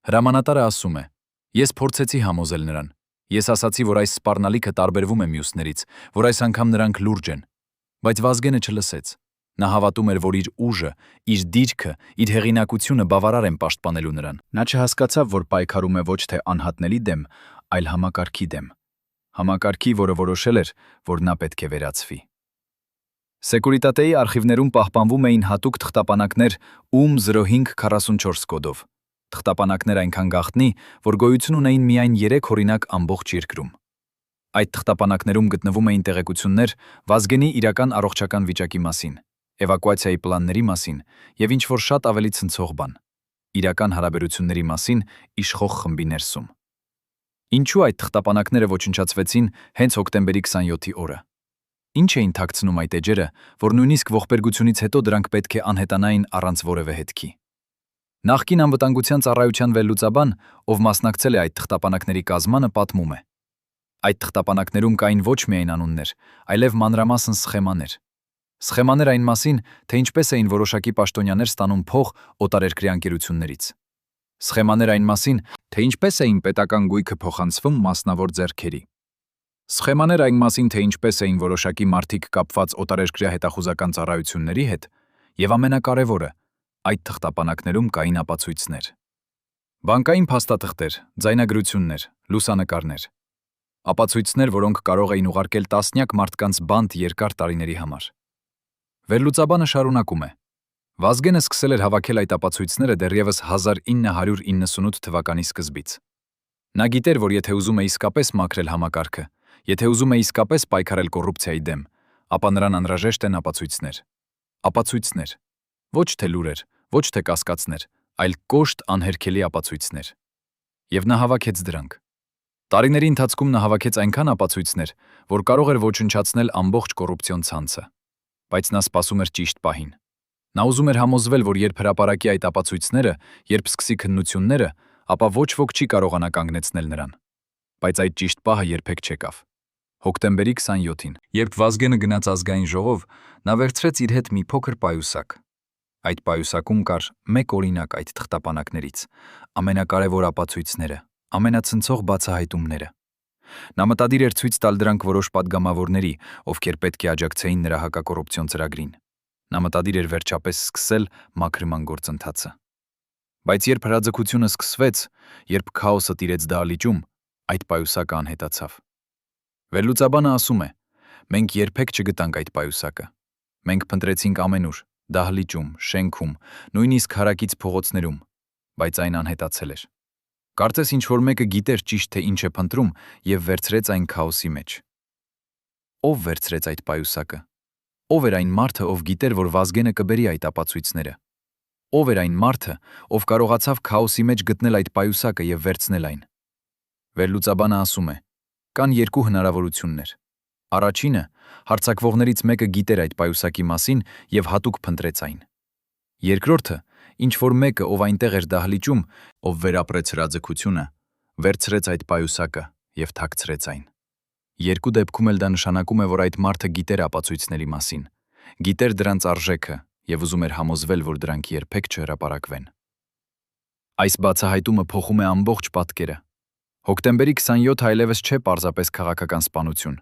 Speaker 2: Հրամանատարը ասում է. Ես փորձեցի համոզել նրան։ Ես ասացի, որ այս սպառնալիքը տարբերվում է մյուսներից, որ այս անգամ նրանք լուրջ են, բայց Վազգենը չլսեց։ Նա հավատում էր, որ իր ուժը, իր դիրքը, իր հեղինակությունը բավարար են պաշտպանելու նրան։ Նա չհասկացավ, որ պայքարում է ոչ թե անհատնելի դեմ, այլ համակարգի դեմ։ Համակարգի, որը որոշել էր, որ նա պետք է վերացվի։ Սեկուրիտատեի արխիվներում պահպանվում էին հատուկ թղթապանակներ UM-0544 կոդով։ Թղթապանակներ այնքան գաղտնի, որ գոյություն ունեին միայն 3 օրինակ ամբողջ երկրում։ Այդ թղթապանակներում գտնվում էին տեղեկություններ Վազգենի իրական առողջական վիճակի մասին, էվակուացիայի պլանների մասին եւ ինչ-որ շատ ավելի ցնցող բան՝ իրական հարաբերությունների մասին իշխող խմբի ներսում։ Ինչու այդ թղթապանակները ոչնչացվեցին հենց հոկտեմբերի 27-ի օրը։ Ինչ էին թաքցնում այդ էջերը, որ նույնիսկ ողբերգությունից հետո դրանք պետք է անհետանային առանց որևէ հետքի։ Նախկին անվտանգության ծառայության վերլուծաբան, ով մասնակցել է այդ թղթապանակների կազմանը, պատմում է. Այդ թղթապանակներում կային ոչ միայն անուններ, այլև մանրամասն սխեմաներ։ Սխեմաներ այն մասին, թե ինչպես էին որոշակի պաշտոնյաներ ստանում փող օտարերկրյա ընկերություններից։ Սխեմաներ այն մասին, թե ինչպես էին պետական գույքը փոխանցվում մասնավոր ձեռքերի։ Սխեմաներ այն մասին, թե ինչպես էին որոշակի մարդիկ կապված օտարերկրյա հետախուզական ծառայությունների հետ, եւ ամենակարևորը, այդ թղթապանակներում կային ապացույցներ։ Բանկային փաստաթղթեր, ձայնագրություններ, լուսանկարներ։ Ապացույցներ, որոնք կարող էին ուղարկել տասնյակ մարդկանց բանտ երկար տարիների համար։ Վերլուծաբանը շարունակում է. Վազգենը սկսել էր հավաքել այդ ապացույցները դեռևս 1998 թվականի սկզբից։ Նա գիտեր, որ եթե ուզում է իսկապես մաքրել համակարգը, եթե ուզում է իսկապես պայքարել կոռուպցիայի դեմ, ապա նրան անհրաժեշտ են ապացույցներ։ Ապացույցներ։ Ոչ թե լուրեր, ոչ թե կասկածներ, այլ կոշտ անհերքելի ապացույցներ։ Եվ նա հավաքեց դրանք։ Տարիների ընթացքում նա հավաքեց այնքան ապացույցներ, որ կարող էր ոչնչացնել ամբողջ կոռուպցիոն ցանցը։ Բայց նա սպասում էր ճիշտ պահին։ Նա ուզում էր համոզվել, որ երբ հրապարակի այդ ապացույցները, երբ սկսի քննությունները, ապա ոչ ոք չի կարողանա կանգնեցնել նրան։ Բայց այդ ճիշտ պահը երբեք չեկավ։ Հոկտեմբերի 27-ին, երբ Վազգենը գնաց ազգային ժողով, նա վերցրեց իր հետ մի փոքր պայուսակ։ Այդ պայուսակում կար մեկ օրինակ այդ թղթապանակներից, ամենակարևոր ապացույցները, ամենացնցող բացահայտումները։ Նա մտադիր էր ցույց տալ դրանք որոշ падգամավորների, ովքեր պետք է աջակցեին նրա հակակոռուպցիոն ծրագրին։ Նա մտադիր էր վերջապես սկսել մաքրման գործընթացը։ Բայց երբ հրաձգությունը սկսվեց, երբ քաոսը տիրեց դահլիճում, այդ պայուսակը անհետացավ։ Վերլուծաբանը ասում է. մենք երբեք չգտանք այդ պայուսակը։ Մենք փնտրեցինք ամենուր, դահլիճում, շենքում, նույնիսկ հարակից փողոցներում, բայց այն անհետացել էր։ Կարծես ինչ-որ մեկը գիտեր ճիշտ թե ինչ է փնտրում եւ վերցրեց այն քաոսի մեջ։ Ով վերցրեց այդ պայուսակը։ Ով էր այն մարդը, ով գիտեր, որ Վազգենը կբերի այդ ապացույցները։ Ով էր այն մարդը, ով կարողացավ քաոսի մեջ գտնել այդ պայուսակը եւ վերցնել այն։ Վերլուծաբանը ասում է. կան երկու հնարավորություններ։ Առաջինը, հարձակվողներից մեկը գիտեր այդ պայուսակի մասին եւ հատուկ փնտրեց այն։ Երկրորդը, ինչ որ մեկը, ով այնտեղ էր դահլիճում, ով վերապրեց հրաձգությունը, վերցրեց այդ պայուսակը եւ թաքցրեց այն։ Երկու դեպքում էլ դա նշանակում է, որ այդ մարդը գիտեր ապացույցների մասին, գիտեր դրանց արժեքը եւ ուզում էր համոզվել, որ դրանք երբեք չհրապարակվեն։ Այս բացահայտումը փոխում է ամբողջ պատկերը։ Հոկտեմբերի 27-ը այլևս չէ պարզապես քաղաքական սպանություն։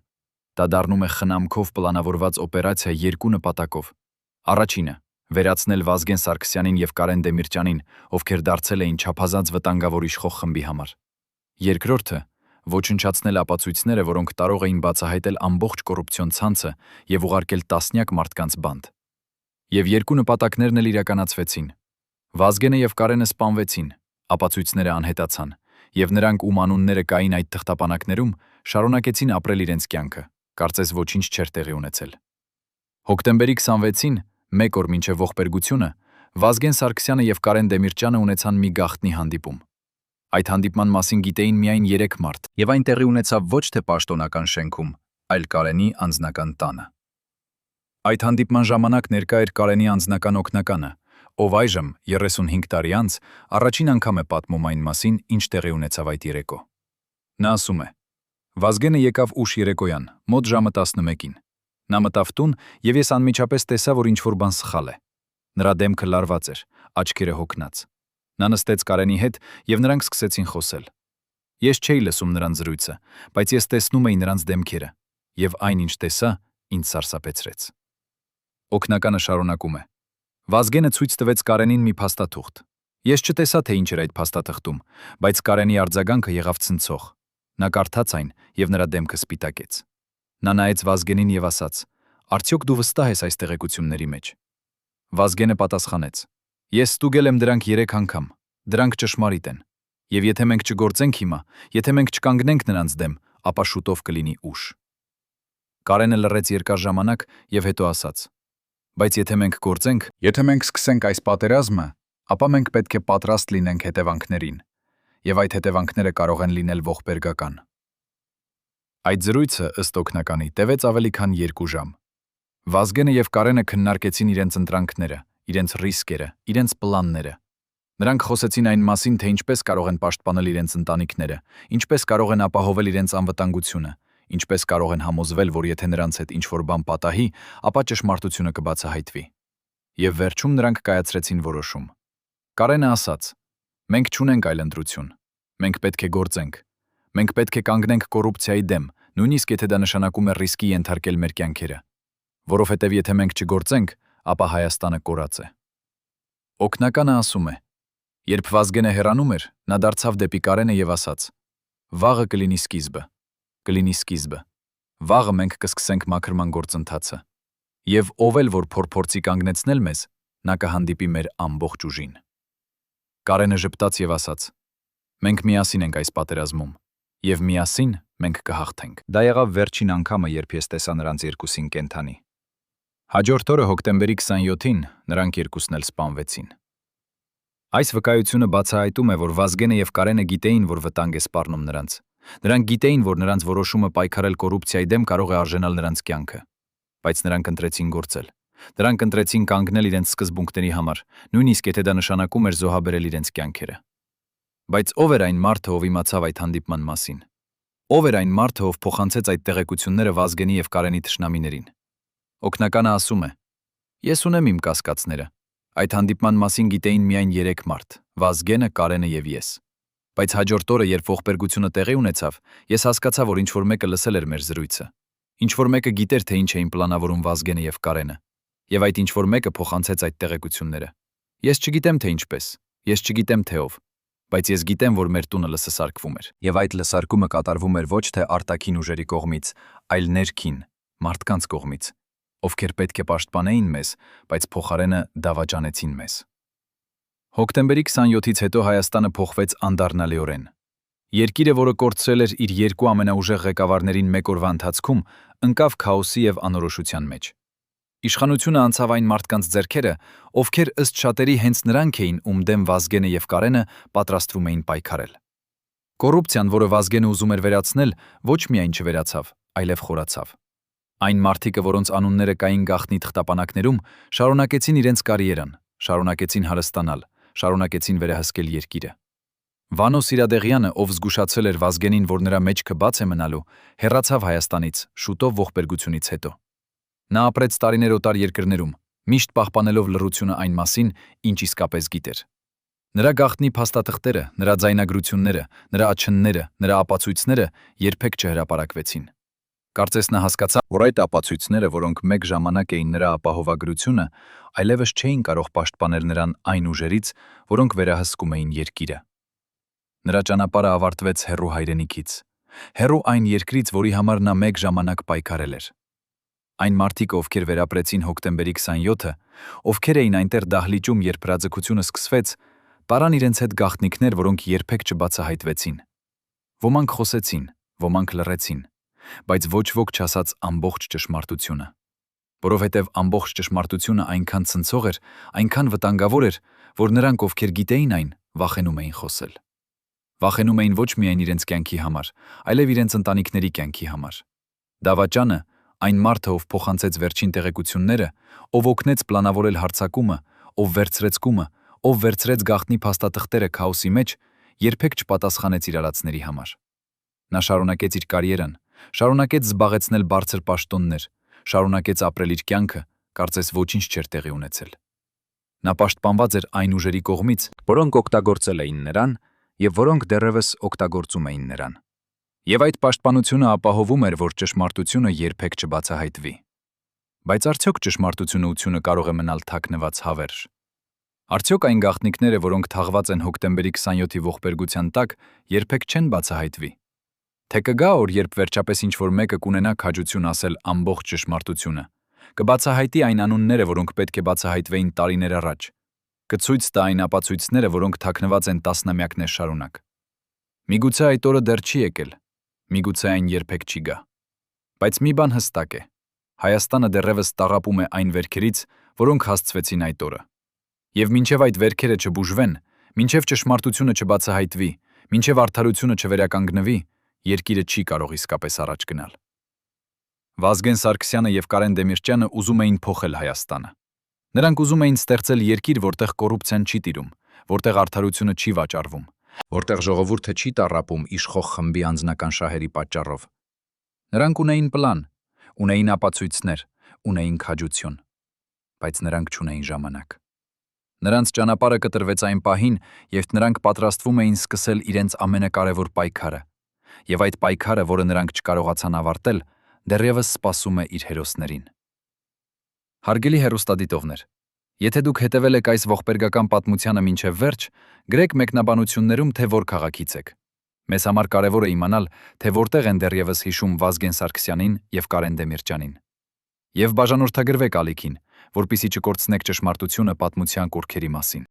Speaker 2: Դա դառնում է խնամքով պլանավորված օպերացիա երկու նպատակով։ Առաջինը՝ վերացնել Վազգեն Սարգսյանին եւ Կարեն Դեմիրճյանին, ովքեր դարձել էին չափազանց վտանգավոր իշխող խմբի համար։ Երկրորդը՝ ոչնչացնել ապացույցները, որոնք կարող էին բացահայտել ամբողջ կոռուպցիոն ցանցը եւ ուղարկել տասնյակ մարդկանց բանտ։ Եվ երկու նպատակներն էլ իրականացվեցին։ Վազգենը եւ Կարենը սպանվեցին, ապացույցները անհետացան, եւ նրանք, ում անունները կային այդ թղթապանակներում, շարունակեցին ապրել իրենց կյանքը, կարծես ոչինչ չէր տեղի ունեցել։ Հոկտեմբերի 26-ին, մեկ օր մինչև ողբերգությունը, Վազգեն Սարգսյանը եւ Կարեն Դեմիրճյանը ունեցան մի գաղտնի հանդիպում։ Այդ հանդիպման մասին գիտեին միայն 3 մարդ, եւ այն տեղի ունեցավ ոչ թե պաշտոնական շենքում, այլ Կարենի անձնական տանը։
Speaker 1: Այդ հանդիպման ժամանակ ներկա էր Կարենի անձնական օգնականը, ով այժմ 35 տարի անց առաջին անգամ է պատմում այն մասին, ինչ տեղի ունեցավ այդ երեկո։ Նա ասում է. Վազգենը եկավ ուշ երեկոյան, մոտ ժամը 11-ին։ Նա մտավ տուն, եւ ես անմիջապես տեսա, որ ինչ-որ բան սխալ է։ Նրա դեմքը լարված էր, աչքերը հոգնած։ Նա նստեց Կարենի հետ, եւ նրանք սկսեցին խոսել։ Ես չէի լսում նրանց զրույցը, բայց ես տեսնում էի նրանց դեմքերը, եւ այն, ինչ տեսա, ինձ սարսափեցրեց։ Օգնականը շարունակում է. Վազգենը ցույց տվեց Կարենին մի փաստաթուղթ։ Ես չտեսա, թե ինչ էր այդ փաստաթղթում, բայց Կարենի արձագանքը եղավ ցնցող։ Նա կարդաց այն, եւ նրա դեմքը սպիտակեց։ Նա նայեց Վազգենին եւ ասաց. «Արդյոք դու վստահ ես այս տեղեկությունների մեջ»։ Վազգենը պատասխանեց. «Ես ստուգել եմ դրանք 3 անգամ։ Դրանք ճշմարիտ են։ Եվ եթե մենք չգործենք հիմա, եթե մենք չկանգնենք նրանց դեմ, ապա շուտով կլինի ուշ»։ Կարենը լռեց երկար ժամանակ եւ հետո ասաց. «Բայց եթե մենք գործենք, եթե մենք սկսենք այս պատերազմը, ապա մենք պետք է պատրաստ լինենք հետևանքներին, եւ այդ հետևանքները կարող են լինել ողբերգական»։ Այդ զրույցը, ըստ օգնականի, տևեց ավելի քան 2 ժամ։ Վազգենը եւ Կարենը քննարկեցին իրենց ընտրանքները, իրենց ռիսկերը, իրենց պլանները։ Նրանք խոսեցին այն մասին, թե ինչպես կարող են պաշտպանել իրենց ընտանիքները, ինչպես կարող են ապահովել իրենց անվտանգությունը, ինչպես կարող են համոզվել, որ եթե նրանց հետ ինչ-որ բան պատահի, ապա ճշմարտությունը կբացահայտվի։ Եվ վերջում նրանք կայացրեցին որոշում։ Կարենը ասաց. «Մենք չունենք այլ ընտրություն։ Մենք պետք է գործենք։ Մենք պետք է կանգնենք կոռուպցիայի դեմ, նույնիսկ եթե դա նշանակում է ռիսկի ենթարկել մեր կյանքերը։ Որովհետև եթե մենք չգործենք, ապա Հայաստանը կորած է»։ Օգնականը ասում է. Երբ Վազգենը հեռանում էր, նա դարձավ դեպի Կարենը եւ ասաց. «Վաղը կլինի սկիզբը։ Կլինի սկիզբը։ Վաղը մենք կսկսենք մաքրման գործընթացը։ Եվ ով էլ որ փորձի կանգնեցնել մեզ, նա կհանդիպի մեր ամբողջ ուժին»։ Կարենը ժպտաց եւ ասաց. «Մենք միասին ենք այս պատերազմում, եւ միասին մենք կհաղթենք»։ Դա եղավ վերջին անգամը, երբ ես տեսա նրանց երկուսին կենդանի։ Հաջորդ օրը հոկտեմբերի 27-ին նրանք երկուսն էլ սպանվեցին։ Այս վկայությունը բացահայտում է, որ Վազգենը եւ Կարենը գիտեին, որ վտանգ է սպառնում նրանց։ Նրանք գիտեին, որ նրանց որոշումը պայքարել կոռուպցիայի դեմ կարող է արժանալ նրանց կյանքը։ Բայց նրանք ընտրեցին գործել։ Նրանք ընտրեցին կանգնել իրենց սկզբունքների համար, նույնիսկ եթե դա նշանակում էր զոհաբերել իրենց կյանքերը։ Բայց ով էր այն մարդը, ով իմացավ այդ հանդիպման մասին։ Ով էր այն մարդը, ով փոխանցեց այդ տեղեկությունները Վազգենի եւ Կարենի թշնամիներին։ Օգնականը ասում է. «Ես ունեմ իմ կասկածները։ Այդ հանդիպման մասին գիտեին միայն 3 մարդ՝ Վազգենը, Կարենը եւ ես։ Բայց հաջորդ օրը, երբ ողբերգությունը տեղի ունեցավ, ես հասկացա, որ ինչ-որ մեկը լսել էր մեր զրույցը։ Ինչ-որ մեկը գիտեր, թե ինչ էին պլանավորում Վազգենը եւ Կարենը։ Եվ այդ ինչ-որ մեկը փոխանցեց այդ տեղեկությունները։ Ես չգիտեմ, թե ինչպես, ես չգիտեմ, թե ով, բայց ես գիտեմ, որ մեր տունը լսարկվում էր։ Եվ այդ լսարկումը կատարվում էր ոչ թե արտաքին ուժերի կողմից, այլ ներքին, մարդկանց կողմից, ովքեր պետք է պաշտպանեին մեզ, բայց փոխարենը դավաճանեցին մեզ։ Հոկտեմբերի 27-ից հետո Հայաստանը փոխվեց անդառնալիորեն։ Երկիրը, որը կորցրել էր իր 2 ամենաուժեղ ղեկավարներին մեկ օրվա ընթացքում, ընկավ քաոսի եւ անորոշության մեջ։ Իշխանությունը անցավ այն մարդկանց ձեռքերը, ովքեր ըստ շատերի հենց նրանք էին, ում դեմ Վազգենը եւ Կարենը պատրաստվում էին պայքարել։ Կոռուպցիան, որը Վազգենը ուզում էր վերացնել, ոչ միայն չվերացավ, այլև խորացավ։ Այն մարդիկը, որոնց անունները կային գաղտնի թղթապանակներում, շարունակեցին իրենց կարիերան, շարունակեցին հարստանալ, շարունակեցին վերահսկել երկիրը։ Վանո Սիրադեղյանը, ով զգուշացել էր Վազգենին, որ նրա մեջքը բաց է մնալու, հեռացավ Հայաստանից շուտով ողբերգությունից հետո։ Նա ապրեց տարիներ օտար երկրներում, միշտ պահպանելով լռությունը այն մասին, ինչ իսկապես գիտեր։ Նրա գաղտնի փաստաթղթերը, նրա ձայնագրությունները, նրա աչնները, նրա ապացույցները երբեք չհրապարակվեցին։ Կարծես նա հասկացավ, որ այդ ապացույցները, որոնք մեկ ժամանակ էին նրա ապահովագրությունը, այլևս չէին կարող պաշտպանել նրան այն ուժերից, որոնք վերահսկում էին երկիրը։ Նրա ճանապարհը ավարտվեց հեռու հայրենիքից, հեռու այն երկրից, որի համար նա մեկ ժամանակ պայքարել էր։ Այն մարդիկ, ովքեր վերապրեցին հոկտեմբերի 27-ը, ովքեր էին այնտեղ դահլիճում, երբ հրաձգությունը սկսվեց, տարան իրենց հետ գաղտնիքներ, որոնք երբեք չբացահայտվեցին։ Ոմանք խոսեցին, ոմանք լռեցին, բայց ոչ ոք չասաց ամբողջ ճշմարտությունը։ Որովհետև ամբողջ ճշմարտությունը այնքան ցնցող էր, այնքան վտանգավոր էր, որ նրանք, ովքեր գիտեին այն, վախենում էին խոսել։ Վախենում էին ոչ միայն իրենց կյանքի համար, այլև իրենց ընտանիքների կյանքի համար։ Դավաճանը,
Speaker 2: Այն մարդը, ով փոխանցեց վերջին տեղեկությունները, ով օգնեց պլանավորել հարձակումը, ով վերցրեց կումը, ով վերցրեց գաղտնի փաստաթղթերը քաոսի մեջ, երբեք չպատասխանեց իր արածների համար։ Նա շարունակեց իր կարիերան, շարունակեց զբաղեցնել բարձր պաշտոններ, շարունակեց ապրել իր կյանքը, կարծես ոչինչ չէր տեղի ունեցել։ Նա պաշտպանված էր այն ուժերի կողմից, որոնք օգտագործել էին նրան եւ որոնք դեռևս օգտագործում էին նրան։ Եվ այդ պաշտպանությունը ապահովում էր, որ ճշմարտությունը երբեք չբացահայտվի։ Բայց արդյոք ճշմարտությունը կարող է մնալ թաքնված հավերժ։ Արդյոք այն գաղտնիքները, որոնք թաղված են հոկտեմբերի 27-ի ողբերգության տակ, երբեք չեն բացահայտվի։ Թե կգա օր, երբ վերջապես ինչ-որ մեկը կունենա քաջություն ասել ամբողջ ճշմարտությունը, կբացահայտի այն անունները, որոնք պետք է բացահայտվեին տարիներ առաջ, կցույց տա այն ապացույցները, որոնք թաքնված են տասնամյակներ շարունակ։ Միգուցե այդ օրը դեռ չի եկել, միգուցե այն երբեք չի գա։ Բայց մի բան հստակ է. Հայաստանը դեռևս տաղապում է այն վերքերից, որոնք հասցվեցին այդ օրը։ Եվ մինչև այդ վերքերը չբուժվեն, մինչև ճշմարտությունը չբացահայտվի, մինչև արդարությունը չվերականգնվի, երկիրը չի կարող իսկապես առաջ գնալ։ Վազգեն Սարգսյանը եւ Կարեն Դեմիրճյանը ուզում էին փոխել Հայաստանը։ Նրանք ուզում էին ստեղծել երկիր, որտեղ կոռուպցիան չի տիրում, որտեղ արդարությունը չի վաճառվում, որտեղ ժողովուրդը չի տառապում իշխող խմբի անձնական շահերի պատճառով։ Նրանք ունեին պլան, ունեին ապացույցներ, ունեին քաջություն, բայց նրանք չունեին ժամանակ։ Նրանց ճանապարհը կտրվեց այն պահին, երբ նրանք պատրաստվում էին սկսել իրենց ամենակարևոր պայքարը, եւ այդ պայքարը, որը նրանք չկարողացան ավարտել, դեռևս սպասում է իր հերոսներին։ Հարգելի հեռուստադիտողներ, եթե դուք հետևել եք այս ողբերգական պատմությանը մինչև վերջ, գրեք մեկնաբանություններում, թե որ քաղաքից եք։ Մեզ համար կարևոր է իմանալ, թե որտեղ են դեռևս հիշում Վազգեն Սարգսյանին եւ Կարեն Դեմիրճյանին։ Եվ բաժանորդագրվեք ալիքին, որպեսզի չկորցնեք ճշմարտությունը պատմության կուռքերի մասին։